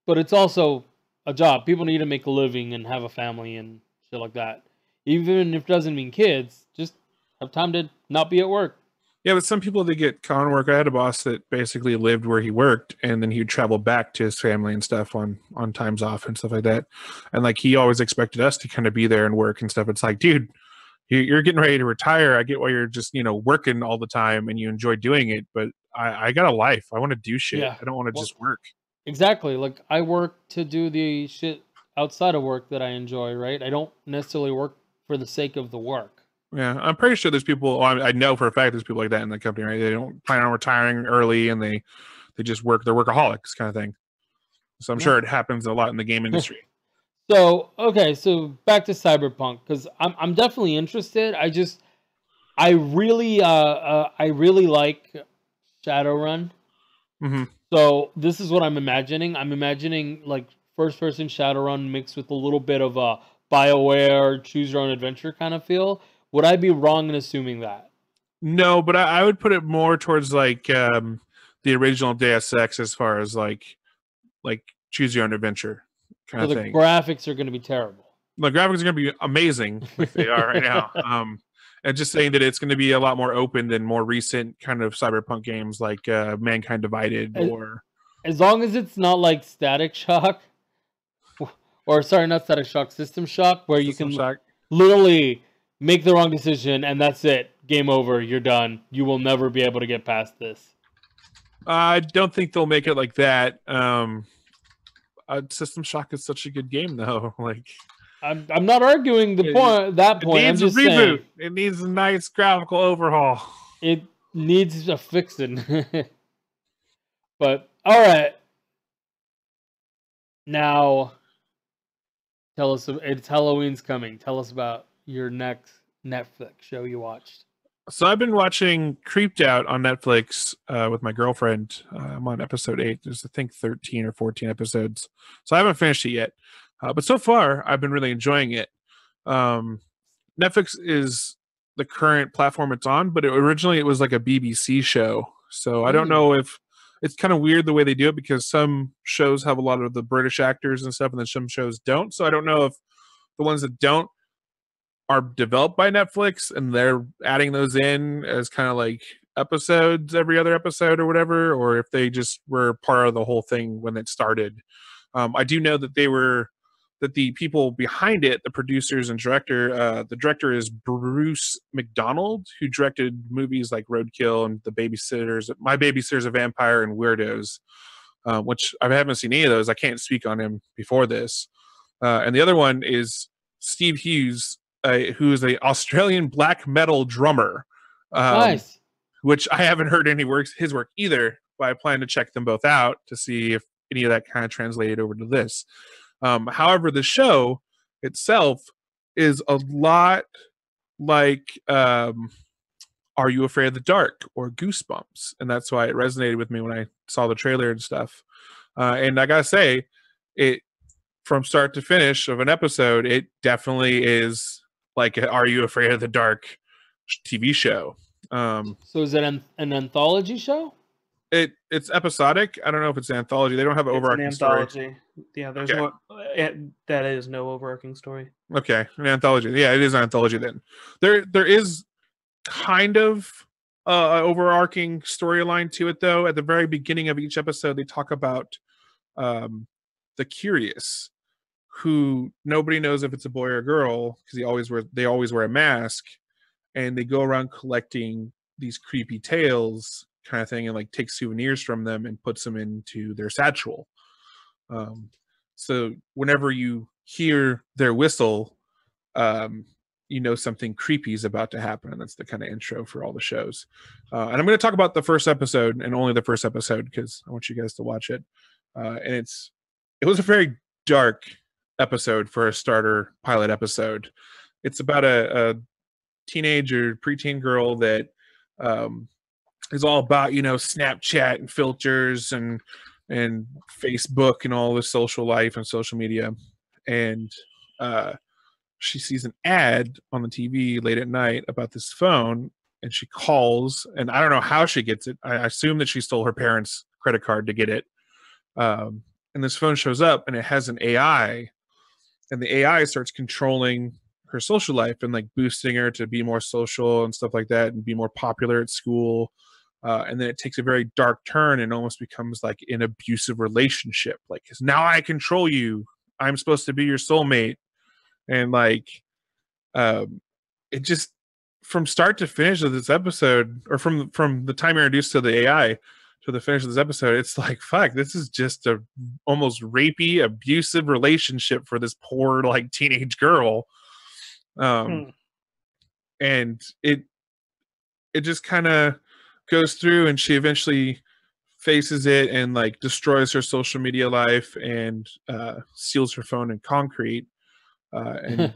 but it's also a job. People need to make a living and have a family and shit like that. Even if it doesn't mean kids, just have time to not be at work. Yeah, but some people, they get con work. I had a boss that basically lived where he worked, and then he would travel back to his family and stuff on times off and stuff like that. And like he always expected us to kind of be there and work and stuff. It's like, dude, you're getting ready to retire. I get why you're just working all the time and you enjoy doing it, but I got a life. I want to do shit. Yeah. I don't want to just work. Exactly. Like I work to do the shit outside of work that I enjoy. Right? I don't necessarily work for the sake of the work. Yeah, I'm pretty sure there's people. I know for a fact there's people like that in the company, right? They don't plan on retiring early, and they just work. They're workaholics, kind of thing. So I'm sure it happens a lot in the game industry. So back to Cyberpunk, because I'm definitely interested. I really like Shadowrun. Mm-hmm. So this is what I'm imagining. I'm imagining like first-person Shadowrun mixed with a little bit of a BioWare choose your own adventure kind of feel. Would I be wrong in assuming that? No, but I would put it more towards like the original Deus Ex, as far as like choose your own adventure kind of thing. The graphics are going to be terrible. The graphics are going to be amazing, like they are right now. And just saying that it's going to be a lot more open than more recent kind of Cyberpunk games like Mankind Divided, or as long as it's not like Static Shock, or sorry, not Static Shock, System Shock, where you can literally make the wrong decision and that's it. Game over. You're done. You will never be able to get past this. I don't think they'll make it like that. System Shock is such a good game, though. Like, I'm not arguing the point. That point. It needs I'm just a reboot. saying, it needs a nice graphical overhaul. It needs a fixing. But all right, now tell us. It's Halloween's coming. Tell us about your next Netflix show you watched. So I've been watching Creeped Out on Netflix with my girlfriend. I'm on episode 8. There's, I think, 13 or 14 episodes. So I haven't finished it yet. But so far, I've been really enjoying it. Netflix is the current platform it's on, but originally it was like a BBC show. So I don't know if it's kind of weird the way they do it, because some shows have a lot of the British actors and stuff, and then some shows don't. So I don't know if the ones that don't are developed by Netflix and they're adding those in as kind of like episodes every other episode or whatever, or if they just were part of the whole thing when it started. I do know that the people behind it, the producers and director, the director is Bruce McDonald, who directed movies like Roadkill and My Babysitter's a Vampire and Weirdos, which I haven't seen any of those. I can't speak on him before this. And the other one is Steve Hughes, who is an Australian black metal drummer. Nice. Which I haven't heard his work either, but I plan to check them both out to see if any of that kind of translated over to this. However, the show itself is a lot like Are You Afraid of the Dark or Goosebumps, and that's why it resonated with me when I saw the trailer and stuff. And I gotta say, it from start to finish of an episode, it definitely is like a Are You Afraid of the Dark TV show. So is it an anthology show? It's episodic. I don't know if it's an anthology. They don't have an overarching anthology story. Yeah, there's Okay. that is no overarching story. Okay, an anthology. Yeah, it is an anthology then. There is kind of an overarching storyline to it, though. At the very beginning of each episode, they talk about the Curious, who nobody knows if it's a boy or a girl because they always wear a mask, and they go around collecting these creepy tales kind of thing and like take souvenirs from them and puts them into their satchel. So whenever you hear their whistle, you know something creepy is about to happen. And that's the kind of intro for all the shows. And I'm going to talk about the first episode and only the first episode because I want you guys to watch it. And it was a very dark episode for a starter pilot episode. It's about a teenage or preteen girl that is all about, Snapchat and filters and Facebook and all the social life and social media. And she sees an ad on the TV late at night about this phone, and she calls, and I don't know how she gets it. I assume that she stole her parents' credit card to get it. And this phone shows up, and it has an AI, and the AI starts controlling her social life and like boosting her to be more social and stuff like that and be more popular at school. And then it takes a very dark turn and almost becomes like an abusive relationship. Like, 'cause now I control you. I'm supposed to be your soulmate. And like, it just from start to finish of this episode, or from the time you're introduced to the AI to the finish of this episode, it's like, fuck, this is just a almost rapey, abusive relationship for this poor like teenage girl. And it just kind of goes through, and she eventually faces it and like destroys her social media life and seals her phone in concrete and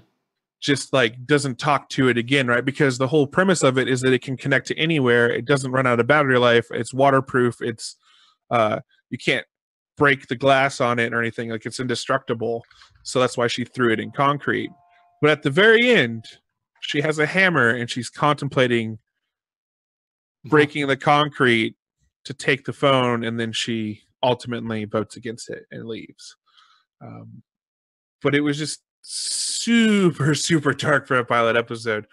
just like doesn't talk to it again, right? Because the whole premise of it is that it can connect to anywhere. It doesn't run out of battery life. It's waterproof. It's you can't break the glass on it or anything. Like, it's indestructible. So that's why she threw it in concrete. But at the very end, she has a hammer and she's contemplating breaking the concrete to take the phone, and then she ultimately votes against it and leaves. But it was just super, super dark for a pilot episode.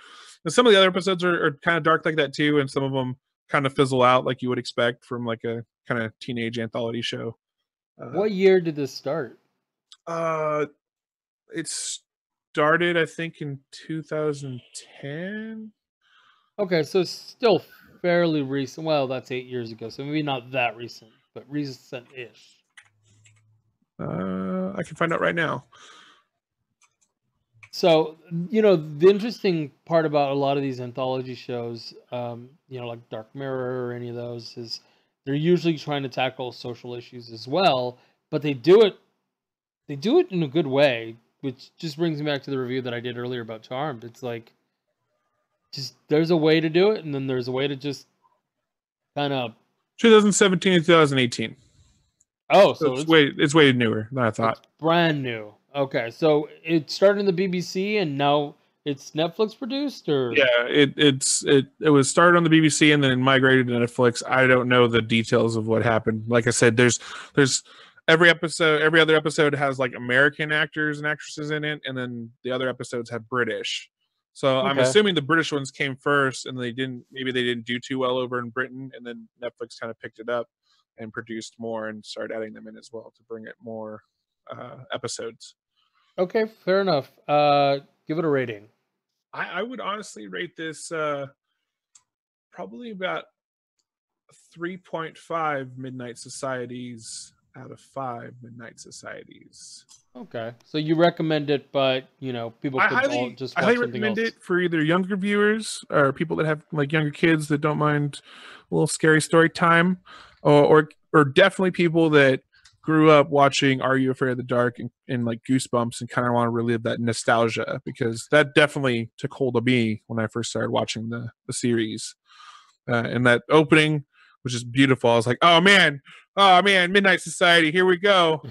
And some of the other episodes are kind of dark like that too, and some of them kind of fizzle out like you would expect from like a kind of teenage anthology show. What year did this start? It started, I think, in 2010. Okay, so it's still fairly recent. Well, that's 8 years ago, so maybe not that recent, but recent-ish. I can find out right now. So, the interesting part about a lot of these anthology shows, like Dark Mirror or any of those, is they're usually trying to tackle social issues as well, but they do it in a good way, which just brings me back to the review that I did earlier about Charmed. It's like, just there's a way to do it, and then there's a way to just kind of 2017 and 2018. Oh, so it's way newer than I thought. It's brand new. Okay, so it started in the BBC and now it's Netflix produced, or yeah, it was started on the BBC and then migrated to Netflix. I don't know the details of what happened. Like I said, there's every other episode has like American actors and actresses in it, and then the other episodes have British. So I'm Okay. assuming the British ones came first, and maybe they didn't do too well over in Britain, and then Netflix kind of picked it up and produced more and started adding them in as well to bring it more episodes. Okay, fair enough. Give it a rating. I would honestly rate this probably about 3.5 Midnight Societies out of 5 Midnight Societies. Okay, so you recommend it, but people could all just I watch highly something recommend else. it for either younger viewers or people that have like younger kids that don't mind a little scary story time, or definitely people that grew up watching Are You Afraid of the Dark and like Goosebumps and kind of want to relive that nostalgia, because that definitely took hold of me when I first started watching the series. And that opening was just beautiful. I was like, oh man, Midnight Society, here we go.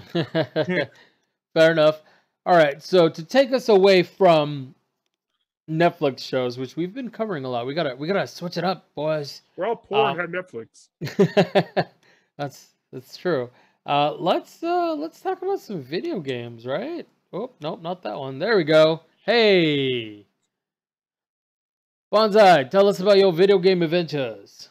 Fair enough. All right, so to take us away from Netflix shows, which we've been covering a lot, we gotta switch it up, boys. We're all poor and have Netflix. That's true. Let's talk about some video games, right? Oh, nope, not that one. There we go. Hey, Bonsai, tell us about your video game adventures.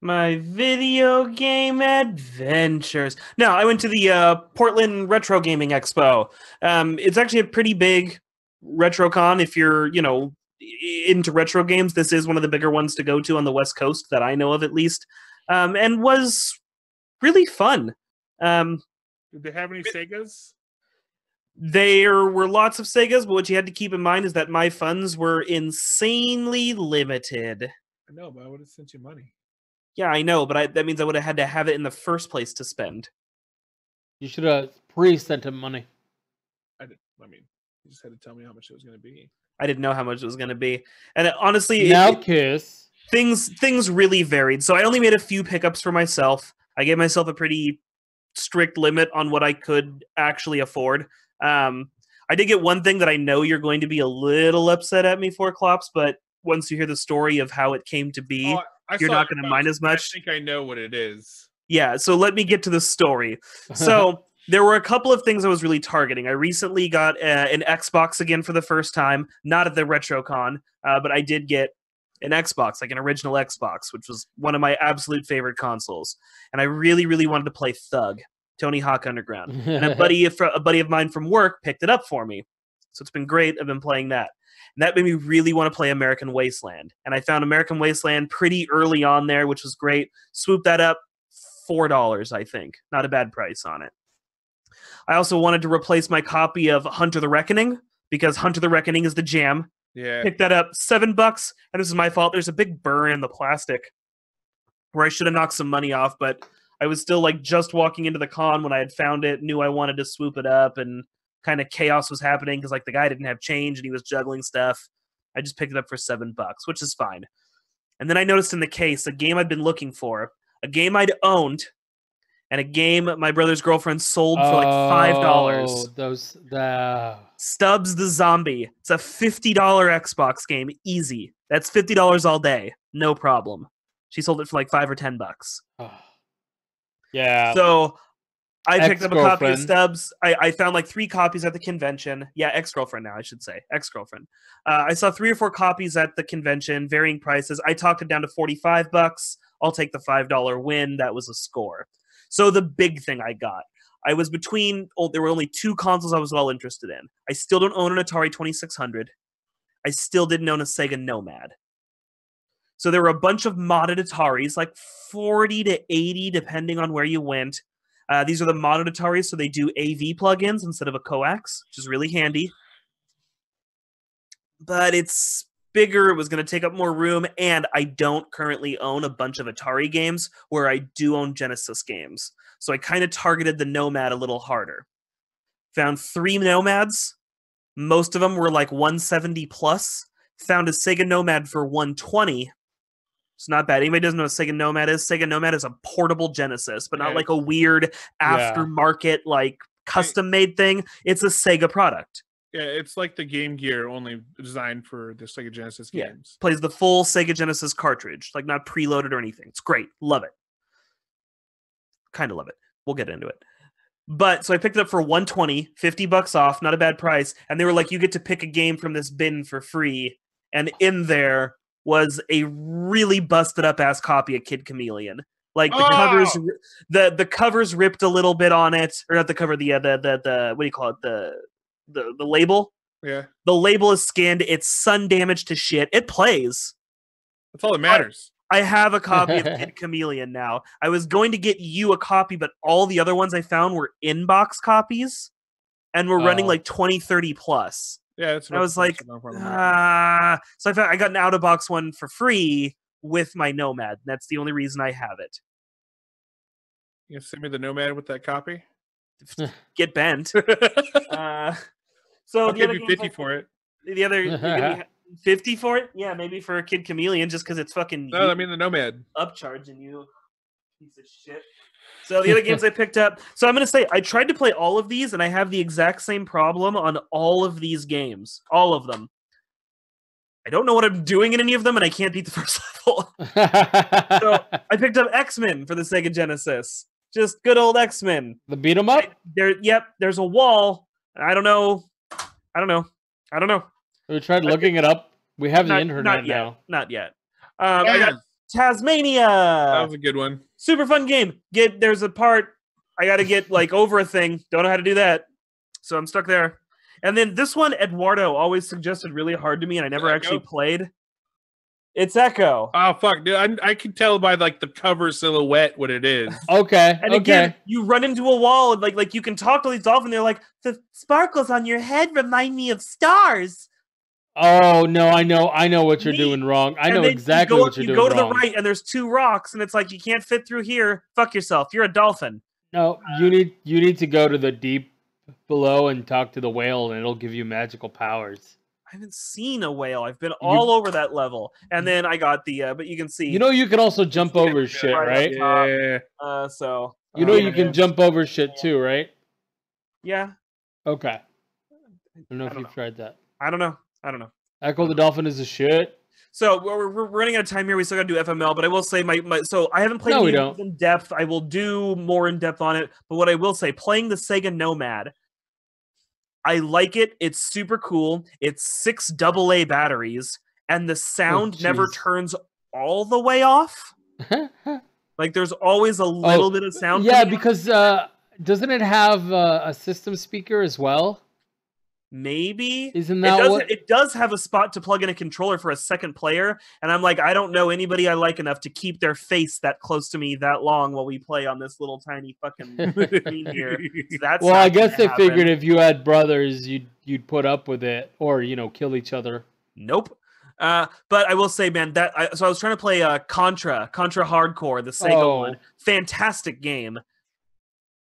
My video game adventures. No, I went to the Portland Retro Gaming Expo. It's actually a pretty big RetroCon. If you're, into retro games, this is one of the bigger ones to go to on the West Coast that I know of, at least, and was really fun. Did they have any Segas? There were lots of Segas, but what you had to keep in mind is that my funds were insanely limited. I know, but I would have sent you money. Yeah, I know, but that means I would have had to have it in the first place to spend. You should have pre-sent him money. I mean, you just had to tell me how much it was going to be. I didn't know how much it was going to be, and honestly, Kiss. Things really varied. So I only made a few pickups for myself. I gave myself a pretty strict limit on what I could actually afford. I did get one thing that I know you're going to be a little upset at me for, Klops, but once you hear the story of how it came to be, you're not going to mind as much. I think I know what it is. Yeah, so let me get to the story. So there were a couple of things I was really targeting. I recently got an Xbox again for the first time, not at the RetroCon, but I did get an Xbox, like an original Xbox, which was one of my absolute favorite consoles. And I really, really wanted to play Thug, Tony Hawk Underground. And a buddy of mine from work picked it up for me. So it's been great. I've been playing that. And that made me really want to play American Wasteland. And I found American Wasteland pretty early on there, which was great. Swooped that up, $4, I think. Not a bad price on it. I also wanted to replace my copy of Hunter the Reckoning, because Hunter the Reckoning is the jam. Yeah. Picked that up, $7, and this is my fault. There's a big burn in the plastic where I should have knocked some money off, but I was still like just walking into the con when I had found it, knew I wanted to swoop it up, and kind of chaos was happening because like the guy didn't have change and he was juggling stuff. I just picked it up for $7, which is fine. And then I noticed in the case a game I'd been looking for, a game I'd owned, and a game my brother's girlfriend sold for like $5. Stubbs the Zombie. It's a $50 Xbox game, easy. That's $50 all day, no problem. She sold it for like $5 or $10. Yeah. So I picked up a copy of Stubbs. I found like 3 copies at the convention. Yeah, ex-girlfriend now, I should say. Ex-girlfriend. I saw 3 or 4 copies at the convention, varying prices. I talked it down to $45. I'll take the $5 win. That was a score. So the big thing I got, I was between, there were only 2 consoles I was all interested in. I still don't own an Atari 2600. I still didn't own a Sega Nomad. So there were a bunch of modded Ataris, like 40 to 80, depending on where you went. These are the modded Ataris, so they do AV plugins instead of a coax, which is really handy. But it's bigger, it was going to take up more room, and I don't currently own a bunch of Atari games where I do own Genesis games. So I kind of targeted the Nomad a little harder. Found 3 Nomads. Most of them were like 170 plus. Found a Sega Nomad for 120. It's not bad. Anybody doesn't know what Sega Nomad is? Sega Nomad is a portable Genesis, but not like a weird aftermarket, like custom-made thing. It's a Sega product. Yeah, it's like the Game Gear, only designed for the Sega Genesis games. Plays the full Sega Genesis cartridge, like not preloaded or anything. It's great. Love it. Kind of love it. We'll get into it. But so I picked it up for 120, $50 off, not a bad price. And they were like, you get to pick a game from this bin for free. and in there was a really busted up ass copy of Kid Chameleon. Like the covers ripped a little bit on it, or not the cover, the what do you call it, the label. Yeah, the label is skinned. It's sun damaged to shit. It plays. that's all that matters. I have a copy of Kid Chameleon now. I was going to get you a copy, but all the other ones I found were inbox copies, and were running like 20, 30 plus. Yeah, that's what I was like, so I got an out of box one for free with my Nomad. That's the only reason I have it. You send me the Nomad with that copy? Get bent. So I'll give you 50 for it. The other 50 for it? Yeah, maybe for a Kid Chameleon, just because it's fucking. No, I mean the Nomad. Upcharging you, piece of shit. So the other games I picked up. So I'm gonna say I tried to play all of these, and I have the exact same problem on all of these games, all of them. I don't know what I'm doing in any of them, and I can't beat the first level. So I picked up X-Men for the Sega Genesis. Just good old X-Men. The beat 'em up? There's a wall. I don't know. We tried looking it up. We have the internet now. Not yet. I got Tasmania. That was a good one. Super fun game. There's a part I got to get like over a thing. Don't know how to do that, so I'm stuck there. And then this one, Eduardo always suggested really hard to me, and I never actually played. It's Echo. Oh fuck, dude! I can tell by like the cover silhouette what it is. Okay. And again, you run into a wall, and like you can talk to these dolphins. They're like, the sparkles on your head remind me of stars. Oh no, I know what you're doing wrong. I know exactly what you're doing wrong. You go to the right, and there's 2 rocks, and it's like you can't fit through here. Fuck yourself. You're a dolphin. No, you need to go to the deep below and talk to the whale, and it'll give you magical powers. I haven't seen a whale. I've been all over that level, and then I got the. But you can see. You can also jump over shit, right? Yeah. So. You can jump over shit too, right? Yeah. Okay. I don't know if you've tried that. I don't know. Echo the Dolphin is a shit. So we're running out of time here. We still got to do FML, but I will say so I haven't played it in depth. I will do more in depth on it. But what I will say, playing the Sega Nomad, I like it. It's super cool. It's 6 AA batteries, and the sound never turns all the way off. Like there's always a little bit of sound. Yeah, because doesn't it have a system speaker as well? Maybe. Isn't that it does have a spot to plug in a controller for a second player, and I'm like, I don't know anybody I like enough to keep their face that close to me that long while we play on this little tiny fucking screen here. So that's I guess they figured if you had brothers, you'd put up with it, or kill each other. Nope. But I will say, man, so I was trying to play Contra Hardcore, the Sega one. Fantastic game.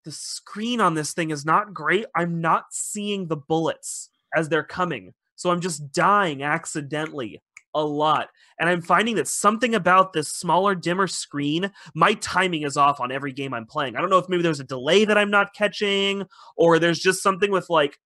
The screen on this thing is not great. I'm not seeing the bullets as they're coming. So I'm just dying accidentally a lot. And I'm finding that something about this smaller, dimmer screen, my timing is off on every game I'm playing. I don't know if maybe there's a delay that I'm not catching, or there's just something with like,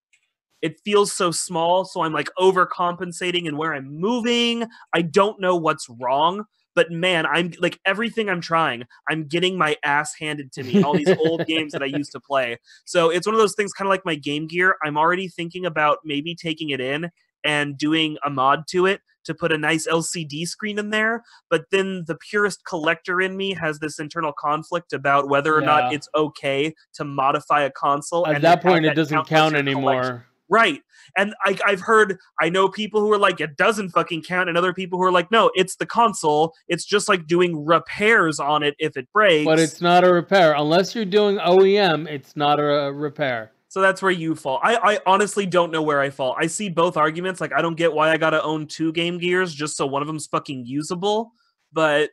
it feels so small, so I'm like overcompensating in where I'm moving. I don't know what's wrong. But man, I'm like everything I'm trying, I'm getting my ass handed to me. All these old games that I used to play. So it's one of those things, kind of like my Game Gear. I'm already thinking about maybe taking it in and doing a mod to it to put a nice LCD screen in there. But then the purist collector in me has this internal conflict about whether or not it's okay to modify a console. At that point, it doesn't count anymore. Right. And I know people who are like, it doesn't fucking count, and other people who are like, no, it's the console. It's just like doing repairs on it if it breaks. But it's not a repair. Unless you're doing OEM, it's not a repair. So that's where you fall. I honestly don't know where I fall. I see both arguments. Like, I don't get why I gotta own 2 Game Gears just so one of them's fucking usable. But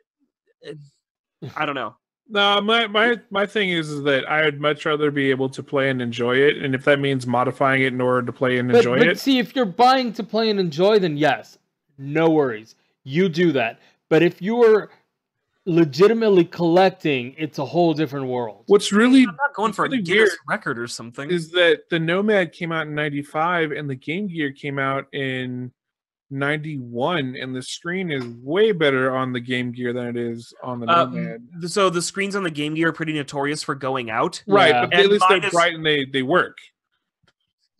I don't know. No, my thing is that I'd much rather be able to play and enjoy it, and if that means modifying it in order to play and enjoy it. But see, if you're buying to play and enjoy, then yes, no worries, you do that. But if you were legitimately collecting, it's a whole different world. What's really I'm not going for a Guinness record or something. Is that the Nomad came out in '95 and the Game Gear came out in '91, and the screen is way better on the Game Gear than it is on the Nomad. So the screens on the Game Gear are pretty notorious for going out, right? But at least they're bright and they work.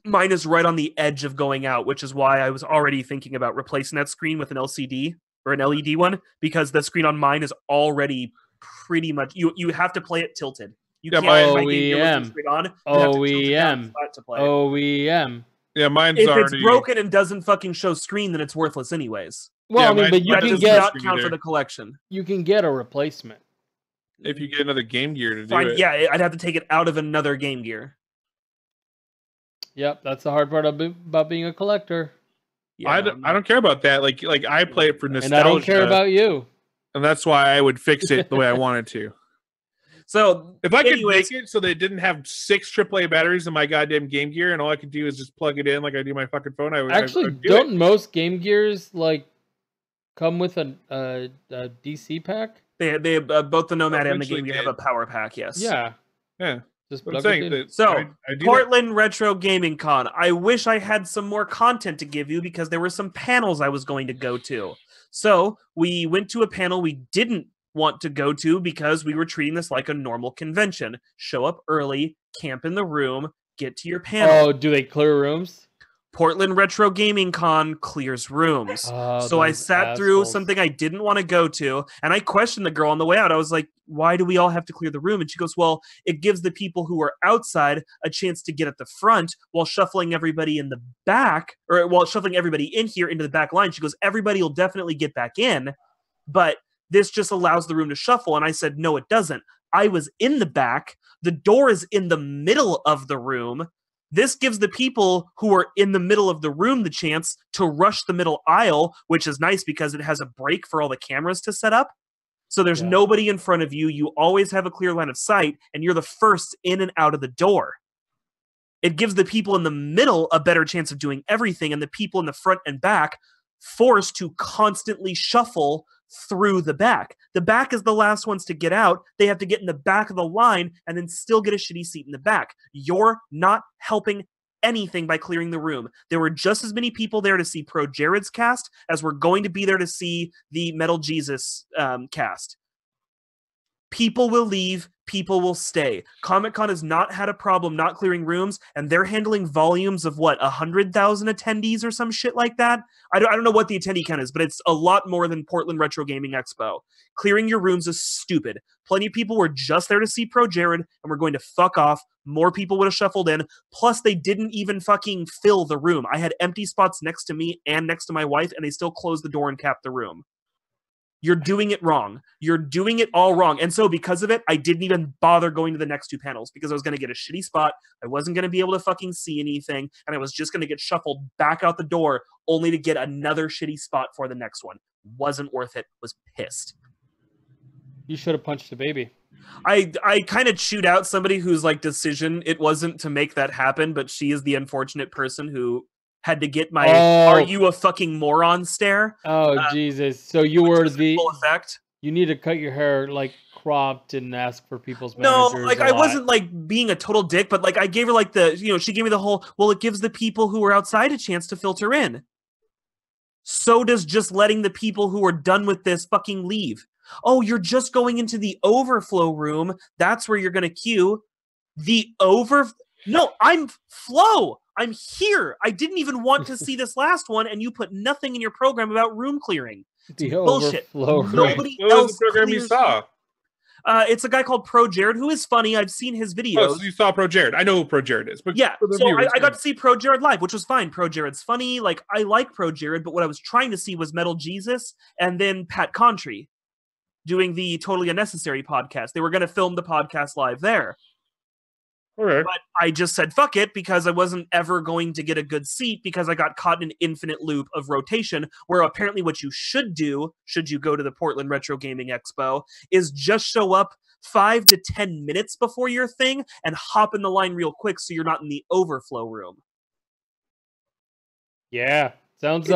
Mine is right on the edge of going out, which is why I was already thinking about replacing that screen with an LCD or an LED one, because the screen on mine is already pretty much you have to play it tilted. You can't have my game gear looking straight on. You have to tilt it down flat to play it. OEM. Yeah, mine's If already... it's broken and doesn't fucking show screen, then it's worthless anyways. Well, Yeah, I mean, but you That can does get not count for the collection. you can get a replacement. If you get another Game Gear to do Fine, it. yeah, I'd have to take it out of another Game Gear. Yep, that's the hard part about being a collector. Yeah, I don't care about that. Like I play it for nostalgia. And I don't care about you. And that's why I would fix it the way I wanted to. So If I could anyways, make it so they didn't have 6 AAA batteries in my goddamn Game Gear, and all I could do is just plug it in like I do my fucking phone, I would Actually, don't most Game Gears like come with a DC pack? they both the Nomad and the Eventually Game Gear have a power pack. Yes. Yeah, Yeah. just But I'm plug it saying in. that So, I do that. Portland Retro Gaming Con. I wish I had some more content to give you because there were some panels I was going to go to. So we went to a panel we didn't want to go to because we were treating this like a normal convention. Show up early, camp in the room, get to your panel. Oh, do they clear rooms? Portland Retro Gaming Con clears rooms. Oh, So I those sat through assholes. something I didn't want to go to, and I questioned the girl on the way out. I was like, why do we all have to clear the room? And she goes, well, it gives the people who are outside a chance to get at the front while shuffling everybody in the back, or while shuffling everybody in here into the back line. She goes, everybody will definitely get back in, but this just allows the room to shuffle. And I said, no, it doesn't. I was in the back. The door is in the middle of the room. This gives the people who are in the middle of the room the chance to rush the middle aisle, which is nice because it has a break for all the cameras to set up. So there's Yeah. nobody in front of you. You always have a clear line of sight, and you're the first in and out of the door. It gives the people in the middle a better chance of doing everything, and the people in the front and back forced to constantly shuffle through the back. The back is the last ones to get out. They have to get in the back of the line and then still get a shitty seat in the back. You're not helping anything by clearing the room. There were just as many people there to see Pro Jared's cast as were going to be there to see the Metal Jesus cast. People will leave, people will stay. Comic-Con has not had a problem not clearing rooms, and they're handling volumes of, 100,000 attendees or some shit like that? I don't know what the attendee count is, but it's a lot more than Portland Retro Gaming Expo. Clearing your rooms is stupid. Plenty of people were just there to see Pro Jared, and were going to fuck off. More people would have shuffled in. Plus, they didn't even fucking fill the room. I had empty spots next to me and next to my wife, and they still closed the door and capped the room. You're doing it wrong. You're doing it all wrong. And so because of it, I didn't even bother going to the next 2 panels because I was going to get a shitty spot. I wasn't going to be able to fucking see anything. And I was just going to get shuffled back out the door only to get another shitty spot for the next one. Wasn't worth it. Was pissed. You should have punched the baby. I kind of chewed out somebody whose decision it wasn't to make that happen, but she is the unfortunate person who had to get my "Are you a fucking moron?" stare. Oh Jesus! So you were the full effect. You need to cut your hair cropped and ask for people's No, managers. I wasn't being a total dick, but I gave her she gave me the whole, well, it gives the people who are outside a chance to filter in. So does just letting the people who are done with this fucking leave. Oh, you're just going into the overflow room. That's where you're going to queue. No, I'm Flo. I'm here. I didn't even want to see this last one, and you put nothing in your program about room clearing. The bullshit. overflow room. Nobody What else was the program you clears- saw? It's a guy called Pro Jared who is funny. I've seen his videos. Oh, so you saw Pro Jared. I know who Pro Jared is. But Yeah, for the so viewers, I got to see Pro Jared live, which was fine. Pro Jared's funny. I like Pro Jared, but what I was trying to see was Metal Jesus and then Pat Contry doing the Totally Unnecessary podcast. They were going to film the podcast live there. Okay. But I just said, fuck it, because I wasn't ever going to get a good seat because I got caught in an infinite loop of rotation where apparently what you should do, should you go to the Portland Retro Gaming Expo, is just show up 5 to 10 minutes before your thing and hop in the line real quick so you're not in the overflow room. Yeah, sounds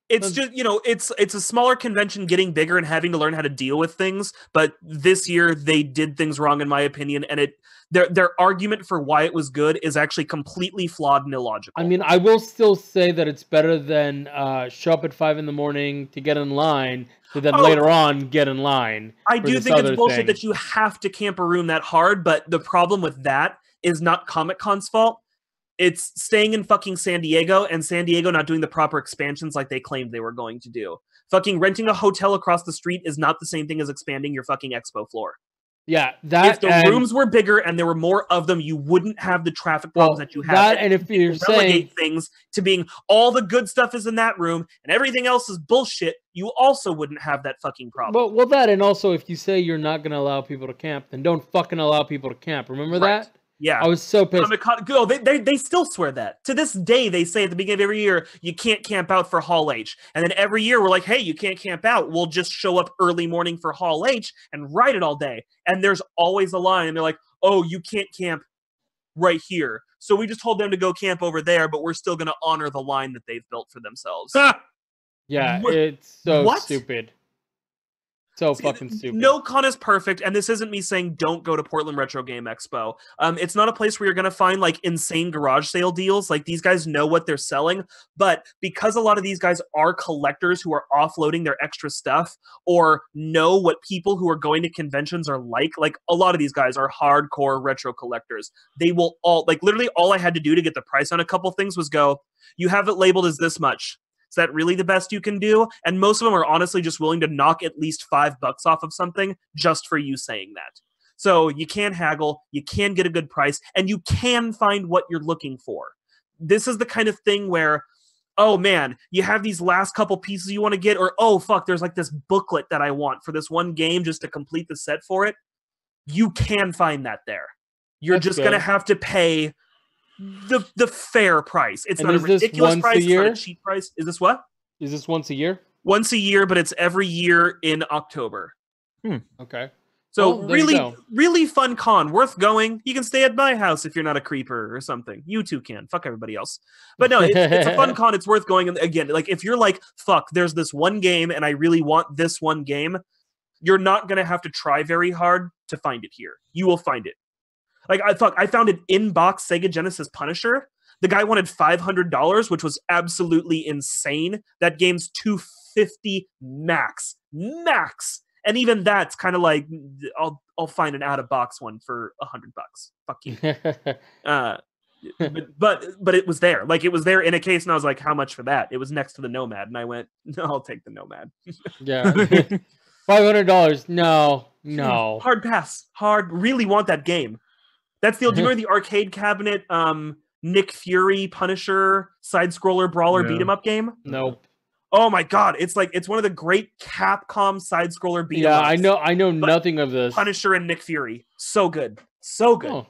It's just, it's a smaller convention getting bigger and having to learn how to deal with things. But this year they did things wrong, in my opinion. And their argument for why it was good is actually completely flawed and illogical. I mean, I will still say that it's better than show up at 5 a.m. to get in line, to then later on get in line. I do think it's bullshit that you have to camp a room that hard. But the problem with that is not Comic-Con's fault. It's staying in fucking San Diego, and San Diego not doing the proper expansions like they claimed they were going to do. Fucking renting a hotel across the street is not the same thing as expanding your fucking expo floor. Yeah, that if the rooms were bigger and there were more of them, you wouldn't have the traffic problems that you have. That, and if you're saying things to being all the good stuff is in that room and everything else is bullshit, you also wouldn't have that fucking problem. Well, that, and also if you say you're not going to allow people to camp, then don't fucking allow people to camp. Remember that? Yeah. I was so pissed. They still swear that. To this day, they say at the beginning of every year, you can't camp out for Hall H. And then every year, we're like, hey, you can't camp out. We'll just show up early morning for Hall H and ride it all day. And there's always a line. And they're like, oh, you can't camp right here. So we just told them to go camp over there, but we're still going to honor the line that they've built for themselves. Yeah, it's so stupid. So fucking stupid. No con is perfect, and this isn't me saying don't go to Portland Retro Game Expo. It's not a place where you're going to find like insane garage sale deals. Like these guys know what they're selling, but because a lot of these guys are collectors who are offloading their extra stuff or know what people who are going to conventions are like a lot of these guys are hardcore retro collectors. They will all, like literally all I had to do to get the price on a couple things was go, you have it labeled as this much. Is that really the best you can do? And most of them are honestly just willing to knock at least $5 off of something just for you saying that. So you can haggle, you can get a good price, and you can find what you're looking for. This is the kind of thing where, oh man, you have these last couple pieces you want to get, or oh fuck, there's like this booklet that I want for this one game just to complete the set for it. You can find that there. You're just going to have to pay the fair price. It's not a ridiculous price. It's not a cheap price. Is this what? Is this once a year? Once a year, but it's every year in October. Okay. So really fun con. Worth going. You can stay at my house if you're not a creeper or something. You too can. Fuck everybody else. But no, it's a fun con. It's worth going. And again, like if you're like, fuck, there's this one game and I really want this one game, you're not going to have to try very hard to find it here. You will find it. Like, I found an in-box Sega Genesis Punisher. The guy wanted $500, which was absolutely insane. That game's $250 max. Max! And even that's kind of like, I'll find an out-of-box one for $100. Fuck you. But it was there. Like, it was there in a case, and I was like, how much for that? It was next to the Nomad, and I went, no, I'll take the Nomad. Yeah. $500. No. Hard pass. Really want that game. That's the. Do you remember the arcade cabinet, Nick Fury Punisher side scroller brawler beat 'em up game? Nope. Oh my god, it's one of the great Capcom side scroller beat 'em ups. Yeah, I know nothing of this. Punisher and Nick Fury, so good, so good. Oh,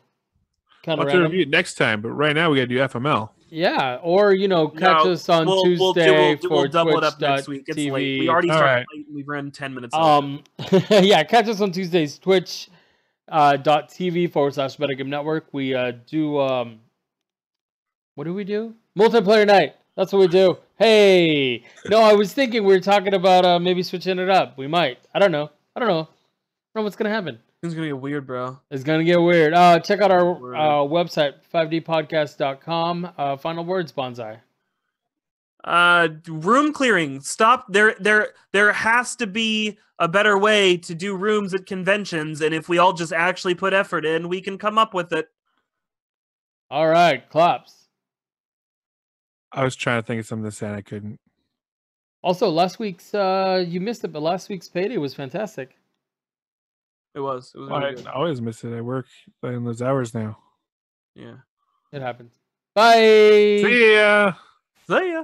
I'll have to review it next time, but right now we gotta do FML. Yeah, or catch us on Tuesday for double it up next week. It's late. We already started late. We've run 10 minutes. Yeah, catch us on Tuesdays. Twitch. .tv/Metagame Network. We do what do we do? Multiplayer night. That's what we do. Hey, no, I was thinking we were talking about maybe switching it up. We might. I don't know what's gonna happen. It's gonna get weird, bro. It's gonna get weird. Check out our website 5dpodcast.com. Final words, Bonsai. Room clearing. Stop. There has to be a better way to do rooms at conventions, and if we all just actually put effort in, we can come up with it. All right, claps. I was trying to think of something to say and I couldn't. Also, last week's you missed it, but last week's payday was fantastic. It was. Really good. I always miss it. I work in those hours now. Yeah. It happens. Bye. See ya. See ya.